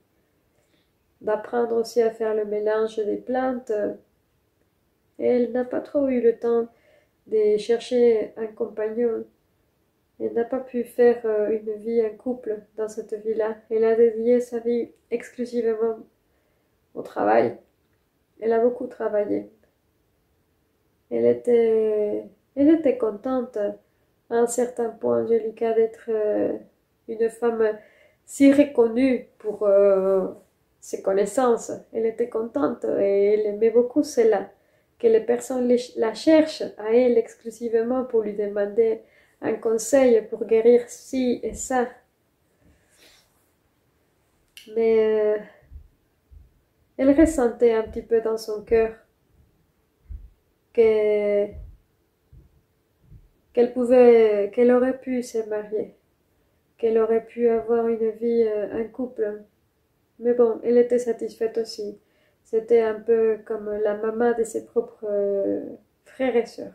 d'apprendre aussi à faire le mélange des plantes. Et elle n'a pas trop eu le temps de chercher un compagnon. Elle n'a pas pu faire une vie en couple dans cette vie-là. Elle a dédié sa vie exclusivement au travail. Elle a beaucoup travaillé. Elle était contente à un certain point, Angelica, d'être une femme si reconnue pour ses connaissances. Elle était contente et elle aimait beaucoup cela, que les personnes la cherchent à elle exclusivement pour lui demander un conseil pour guérir ci et ça. Mais elle ressentait un petit peu dans son cœur que qu'elle aurait pu se marier, qu'elle aurait pu avoir une vie, un couple. Mais bon, elle était satisfaite aussi. C'était un peu comme la maman de ses propres frères et sœurs.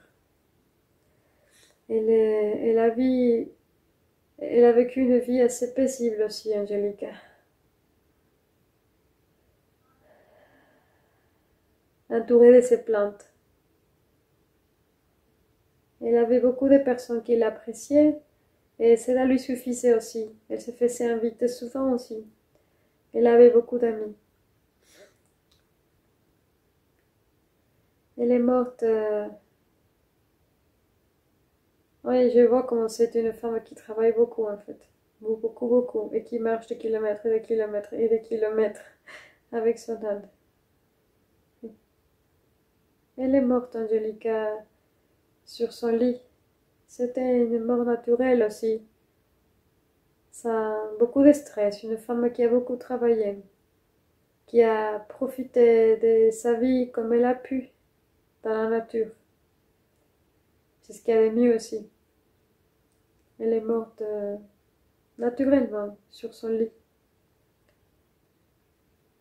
Elle elle a vécu une vie assez paisible aussi, Angelica. Entourée de ses plantes. Elle avait beaucoup de personnes qui l'appréciaient et cela lui suffisait aussi. Elle se faisait inviter souvent aussi. Elle avait beaucoup d'amis. Elle est morte. Oui, je vois comment c'est une femme qui travaille beaucoup en fait. Beaucoup, beaucoup. Et qui marche des kilomètres et des kilomètres et des kilomètres avec son âne. Elle est morte, Angelica, sur son lit. C'était une mort naturelle aussi. Ça, beaucoup de stress. Une femme qui a beaucoup travaillé, qui a profité de sa vie comme elle a pu dans la nature. C'est ce qu'il y a de mieux aussi. Elle est morte naturellement sur son lit.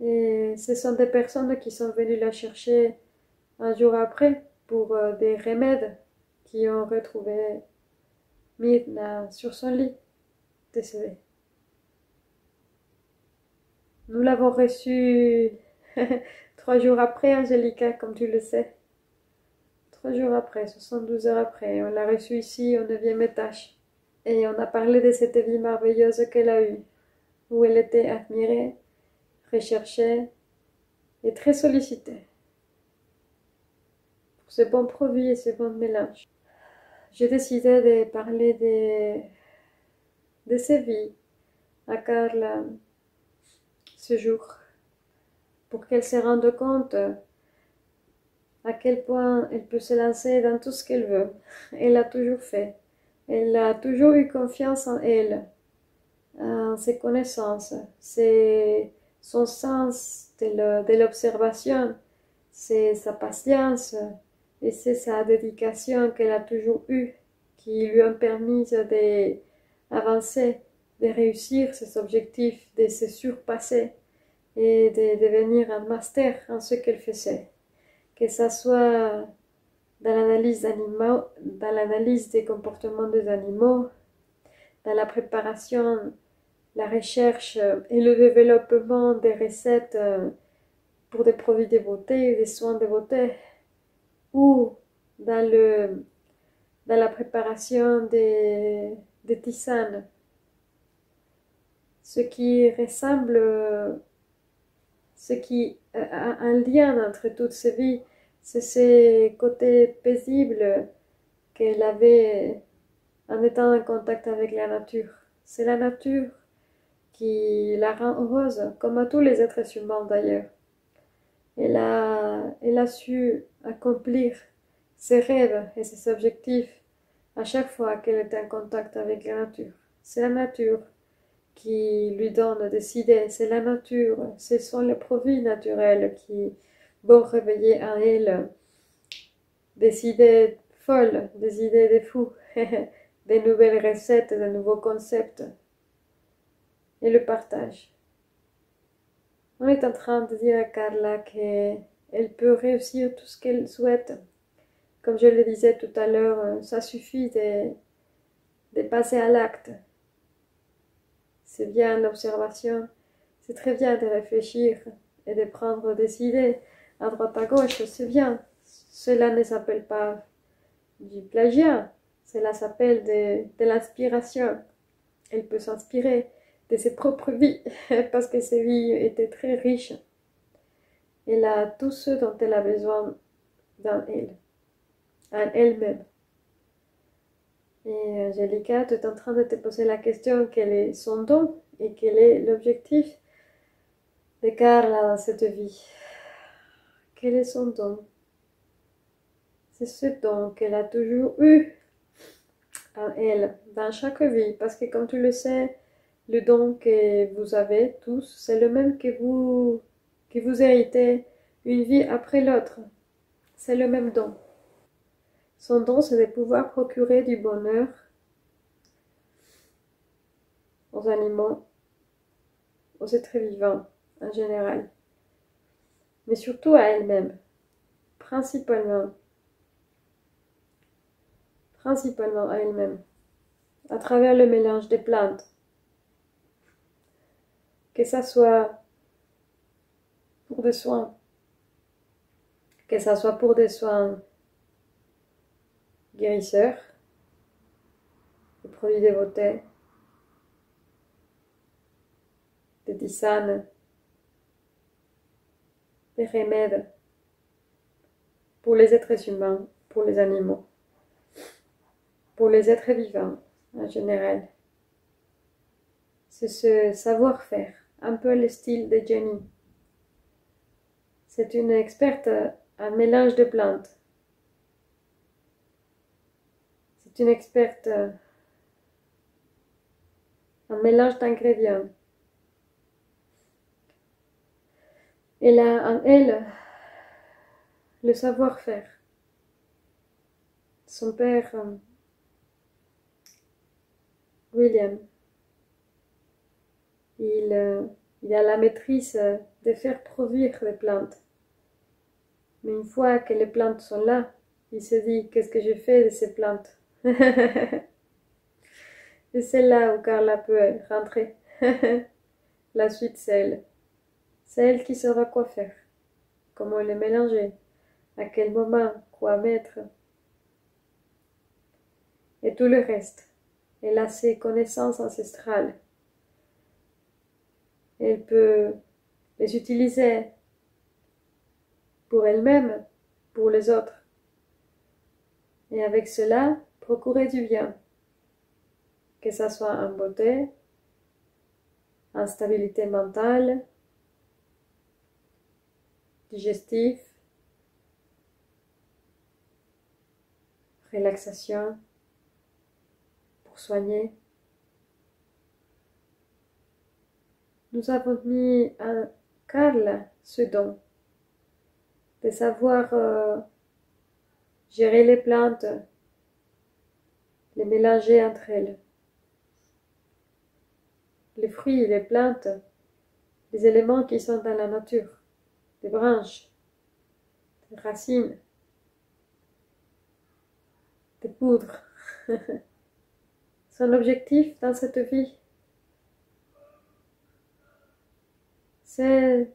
Et ce sont des personnes qui sont venues la chercher un jour après pour des remèdes qui ont retrouvé Myrna sur son lit, décédée. Nous l'avons reçue 3 jours après, Angelica, comme tu le sais. 3 jours après, 72 heures après, on l'a reçue ici au 9e étage. Et on a parlé de cette vie merveilleuse qu'elle a eue, où elle était admirée, recherchée et très sollicitée pour ce bon produit et ce bon mélange. J'ai décidé de parler de ses vies à Carla ce jour, pour qu'elle se rende compte à quel point elle peut se lancer dans tout ce qu'elle veut. Elle l'a toujours fait. Elle a toujours eu confiance en elle, en ses connaissances, son sens de l'observation, c'est sa patience et c'est sa dédication qu'elle a toujours eue qui lui ont permis d'avancer, de réussir ses objectifs, de se surpasser et de devenir un master en ce qu'elle faisait. Que ça soit dans l'analyse des comportements des animaux, dans la préparation, la recherche et le développement des recettes pour des produits de beauté, des soins de beauté, ou dans la préparation des tisanes. Ce qui ressemble, ce qui a un lien entre toutes ces vies, c'est ces côtés paisibles qu'elle avait en étant en contact avec la nature. C'est la nature qui la rend heureuse, comme à tous les êtres humains d'ailleurs. Elle a su accomplir ses rêves et ses objectifs à chaque fois qu'elle était en contact avec la nature. C'est la nature qui lui donne des idées, c'est la nature, ce sont les produits naturels qui vont réveiller en elle des idées folles, des idées de fous, des nouvelles recettes, de nouveaux concepts, et le partage. On est en train de dire à Carla qu'elle peut réussir tout ce qu'elle souhaite. Comme je le disais tout à l'heure, ça suffit de passer à l'acte. C'est bien l'observation, c'est très bien de réfléchir et de prendre des idées à droite à gauche, c'est bien. Cela ne s'appelle pas du plagiat, cela s'appelle de l'inspiration. Elle peut s'inspirer de ses propres vies, parce que ses vies étaient très riches. Elle a tout ce dont elle a besoin dans elle, en elle-même. Et Angelica, tu es en train de te poser la question, quel est son don et quel est l'objectif de Carla dans cette vie. Quel est son don? C'est ce don qu'elle a toujours eu en elle, dans chaque vie. Parce que comme tu le sais, le don que vous avez tous, c'est le même que vous héritez une vie après l'autre. C'est le même don. Son don, c'est de pouvoir procurer du bonheur aux animaux, aux êtres vivants en général, mais surtout à elle-même, principalement à elle-même, à travers le mélange des plantes, que ça soit pour des soins, que ça soit pour des soins guérisseurs, des produits de beauté, des tisanes, des remèdes pour les êtres humains, pour les animaux, pour les êtres vivants en général. C'est ce savoir-faire, un peu le style de Jenny. C'est une experte en mélange de plantes. C'est une experte en mélange d'ingrédients. Elle a en elle le savoir-faire. Son père, William, il a la maîtrise de faire produire les plantes. Mais une fois que les plantes sont là, il se dit, qu'est-ce que je fais de ces plantes? Et c'est là où Carla peut rentrer. La suite, c'est elle. C'est elle qui saura quoi faire, comment les mélanger, à quel moment, quoi mettre. Et tout le reste. Elle a ses connaissances ancestrales. Elle peut les utiliser pour elle-même, pour les autres. Et avec cela, procurer du bien. Que ça soit en beauté, en stabilité mentale, digestif, relaxation, pour soigner. Nous avons mis à Carla ce don de savoir gérer les plantes, les mélanger entre elles. Les fruits, les plantes, les éléments qui sont dans la nature, des branches, des racines, des poudres. Son objectif dans cette vie, c'est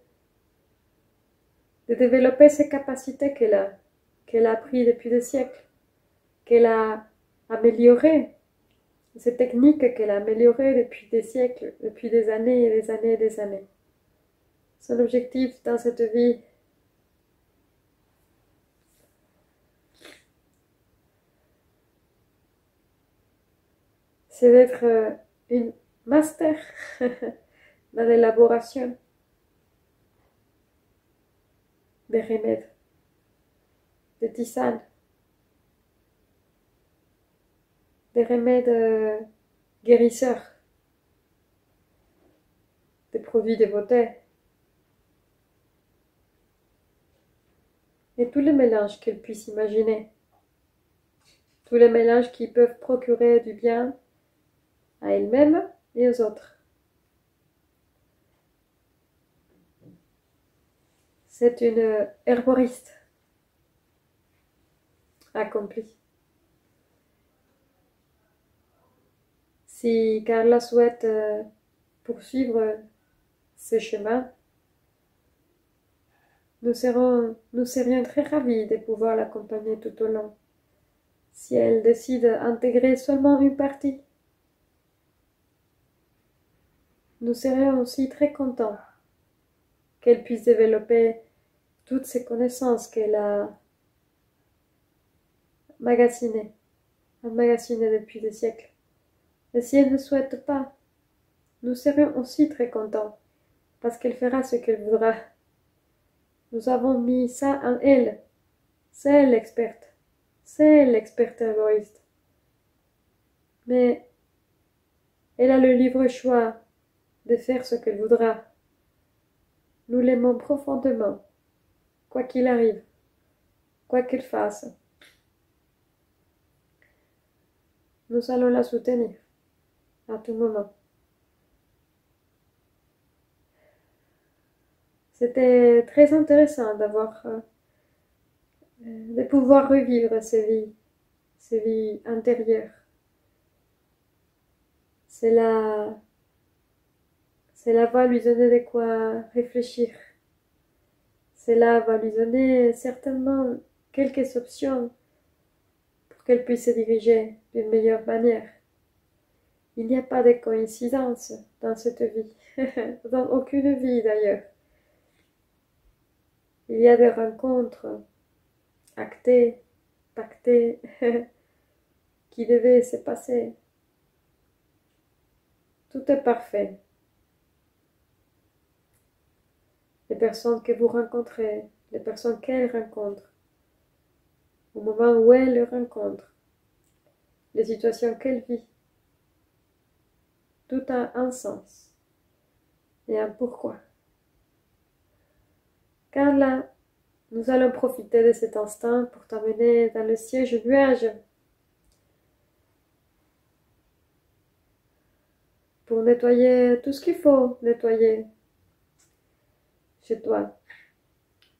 de développer ces capacités qu'elle a apprises depuis des siècles, qu'elle a améliorées, ces techniques qu'elle a améliorées depuis des siècles, depuis des années et des années et des années. Son objectif dans cette vie, c'est d'être une master dans l'élaboration des remèdes, des tisanes, des remèdes guérisseurs, des produits de beauté. Et tous les mélanges qu'elle puisse imaginer. Tous les mélanges qui peuvent procurer du bien à elle-même et aux autres. C'est une herboriste accomplie. Si Carla souhaite poursuivre ce chemin, nous serions très ravis de pouvoir l'accompagner tout au long. Si elle décide d'intégrer seulement une partie, nous serions aussi très contents qu'elle puisse développer toutes ces connaissances qu'elle a emmagasinées depuis des siècles. Et si elle ne souhaite pas, nous serions aussi très contents parce qu'elle fera ce qu'elle voudra. Nous avons mis ça en elle. C'est elle l'experte. C'est elle l'experte égoïste. Mais elle a le libre choix de faire ce qu'elle voudra. Nous l'aimons profondément, quoi qu'il arrive, quoi qu'elle fasse. Nous allons la soutenir à tout moment. C'était très intéressant de pouvoir revivre ces vies intérieures. Cela va lui donner de quoi réfléchir. Cela va lui donner certainement quelques options pour qu'elle puisse se diriger d'une meilleure manière. Il n'y a pas de coïncidence dans cette vie, dans aucune vie d'ailleurs. Il y a des rencontres actées, pactées, qui devaient se passer. Tout est parfait. Les personnes que vous rencontrez, les personnes qu'elle rencontre, au moment où elle le rencontre, les situations qu'elle vit, tout a un sens et un pourquoi. Car là, nous allons profiter de cet instant pour t'amener dans le siège nuage, pour nettoyer tout ce qu'il faut nettoyer chez toi.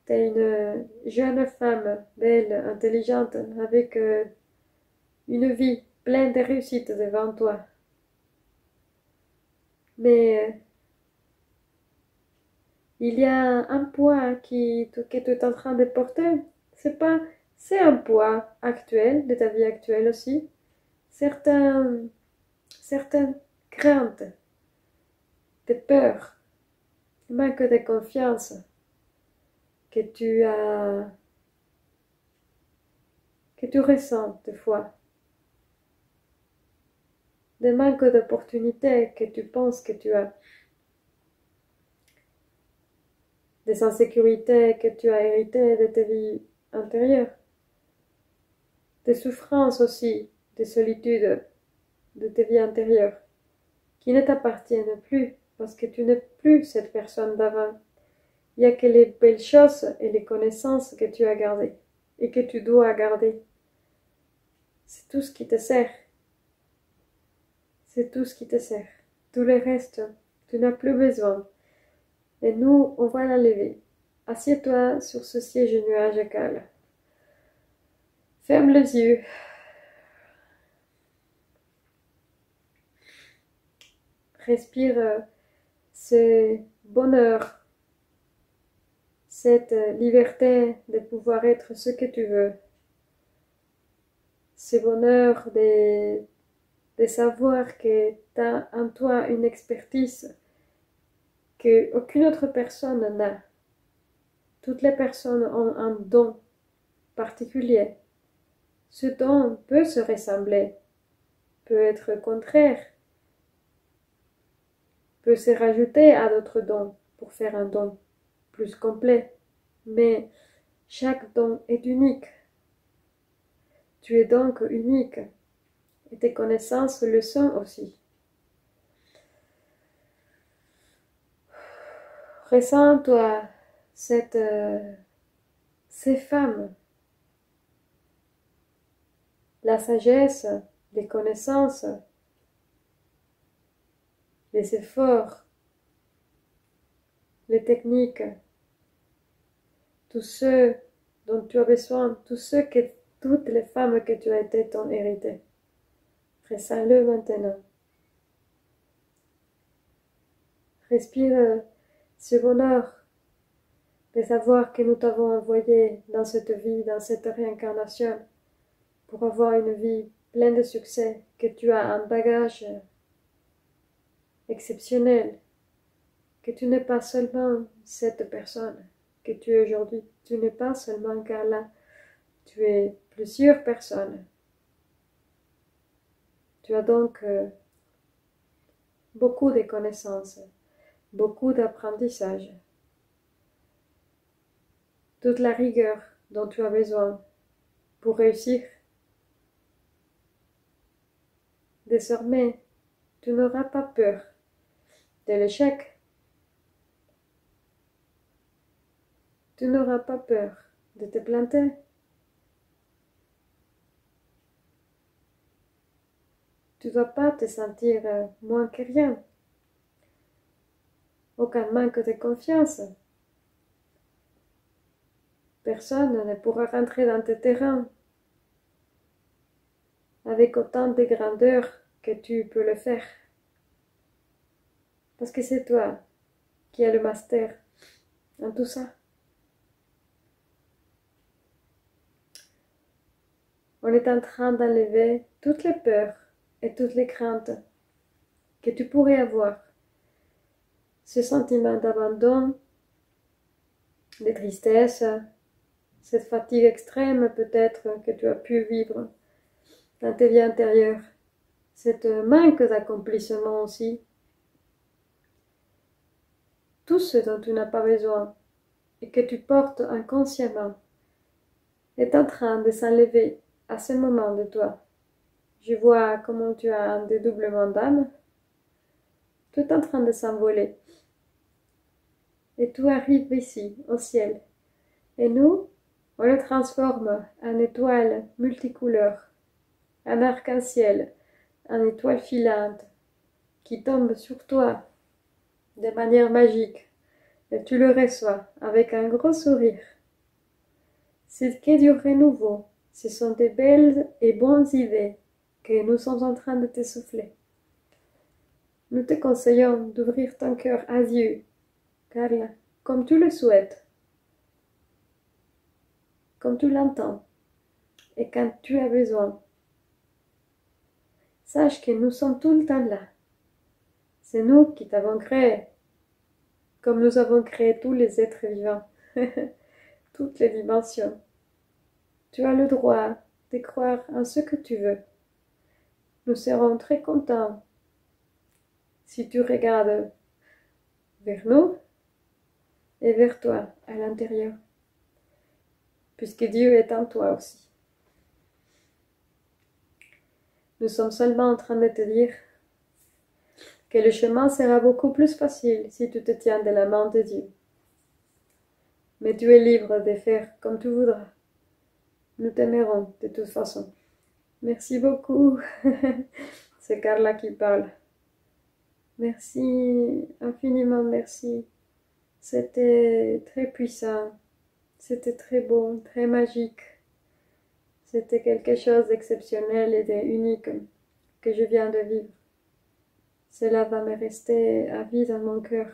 Tu es une jeune femme, belle, intelligente, avec une vie pleine de réussites devant toi. Mais il y a un poids que tu es en train de porter. C'est un poids actuel, de ta vie actuelle aussi. Certaines craintes, des peurs, manque de confiance que tu ressens des fois. Des manques d'opportunités que tu penses que tu as. Des insécurités que tu as héritées de tes vies antérieures. Des souffrances aussi, des solitudes de tes vies antérieures, qui ne t'appartiennent plus, parce que tu n'es plus cette personne d'avant. Il n'y a que les belles choses et les connaissances que tu as gardées, et que tu dois garder. C'est tout ce qui te sert. C'est tout ce qui te sert. Tout le reste, tu n'as plus besoin. Et nous, on va la lever. Assieds-toi sur ce siège nuage calme. Ferme les yeux. Respire ce bonheur, cette liberté de pouvoir être ce que tu veux. Ce bonheur de savoir que tu as en toi une expertise qu'aucune autre personne n'a. Toutes les personnes ont un don particulier. Ce don peut se ressembler, peut être contraire, peut se rajouter à d'autres dons pour faire un don plus complet. Mais chaque don est unique. Tu es donc unique et tes connaissances le sont aussi. Ressens-toi ces femmes, la sagesse, les connaissances, les efforts, les techniques, tout ce dont tu as besoin, tout ce que toutes les femmes que tu as été t'ont hérité. Ressens-le maintenant. Respire ce bonheur de savoir que nous t'avons envoyé dans cette vie, dans cette réincarnation, pour avoir une vie pleine de succès, que tu as un bagage exceptionnel, que tu n'es pas seulement cette personne que tu es aujourd'hui, tu n'es pas seulement Carla, tu es plusieurs personnes. Tu as donc beaucoup de connaissances, beaucoup d'apprentissage, toute la rigueur dont tu as besoin pour réussir. Désormais, tu n'auras pas peur de l'échec. Tu n'auras pas peur de te planter. Tu ne dois pas te sentir moins que rien. Aucun manque de confiance. Personne ne pourra rentrer dans tes terrains avec autant de grandeur que tu peux le faire. Parce que c'est toi qui as le master en tout ça. On est en train d'enlever toutes les peurs et toutes les craintes que tu pourrais avoir. Ce sentiment d'abandon, de tristesse, cette fatigue extrême peut-être que tu as pu vivre dans tes vies antérieures, cette manque d'accomplissement aussi. Tout ce dont tu n'as pas besoin et que tu portes inconsciemment est en train de s'enlever à ce moment de toi. Je vois comment tu as un dédoublement d'âme. Tout est en train de s'envoler. Et tout arrive ici, au ciel. Et nous, on le transforme en étoile multicouleur, en arc-en-ciel, en étoile filante, qui tombe sur toi de manière magique. Et tu le reçois avec un gros sourire. C'est que du renouveau. Ce sont des belles et bonnes idées que nous sommes en train de te souffler. Nous te conseillons d'ouvrir ton cœur à Dieu, car comme tu le souhaites, comme tu l'entends, et quand tu as besoin, sache que nous sommes tout le temps là. C'est nous qui t'avons créé, comme nous avons créé tous les êtres vivants, toutes les dimensions. Tu as le droit de croire en ce que tu veux. Nous serons très contents si tu regardes vers nous et vers toi à l'intérieur, puisque Dieu est en toi aussi. Nous sommes seulement en train de te dire que le chemin sera beaucoup plus facile si tu te tiens de la main de Dieu. Mais tu es libre de faire comme tu voudras. Nous t'aimerons de toute façon. Merci beaucoup. C'est Carla qui parle. Merci, infiniment merci. C'était très puissant. C'était très beau, très magique. C'était quelque chose d'exceptionnel et d'unique que je viens de vivre. Cela va me rester à vie dans mon cœur.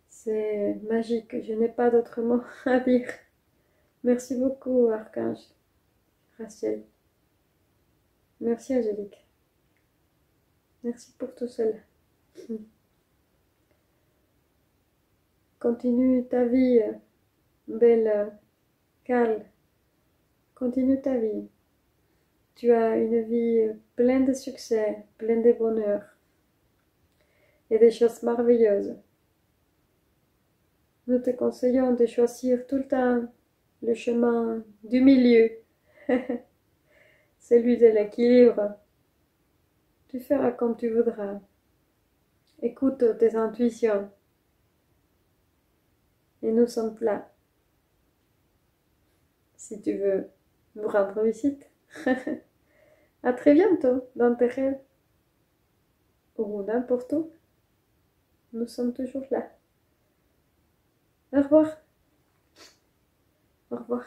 C'est magique, je n'ai pas d'autre mot à dire. Merci beaucoup, Archange Raciel. Merci, Angélique. Merci pour tout cela. Continue ta vie, belle Carl. Continue ta vie. Tu as une vie pleine de succès, pleine de bonheur et de choses merveilleuses. Nous te conseillons de choisir tout le temps le chemin du milieu, celui de l'équilibre. Tu feras comme tu voudras. Écoute tes intuitions. Et nous sommes là. Si tu veux nous rendre visite. À très bientôt dans tes rêves. Ou n'importe où. Nous sommes toujours là. Au revoir. Au revoir.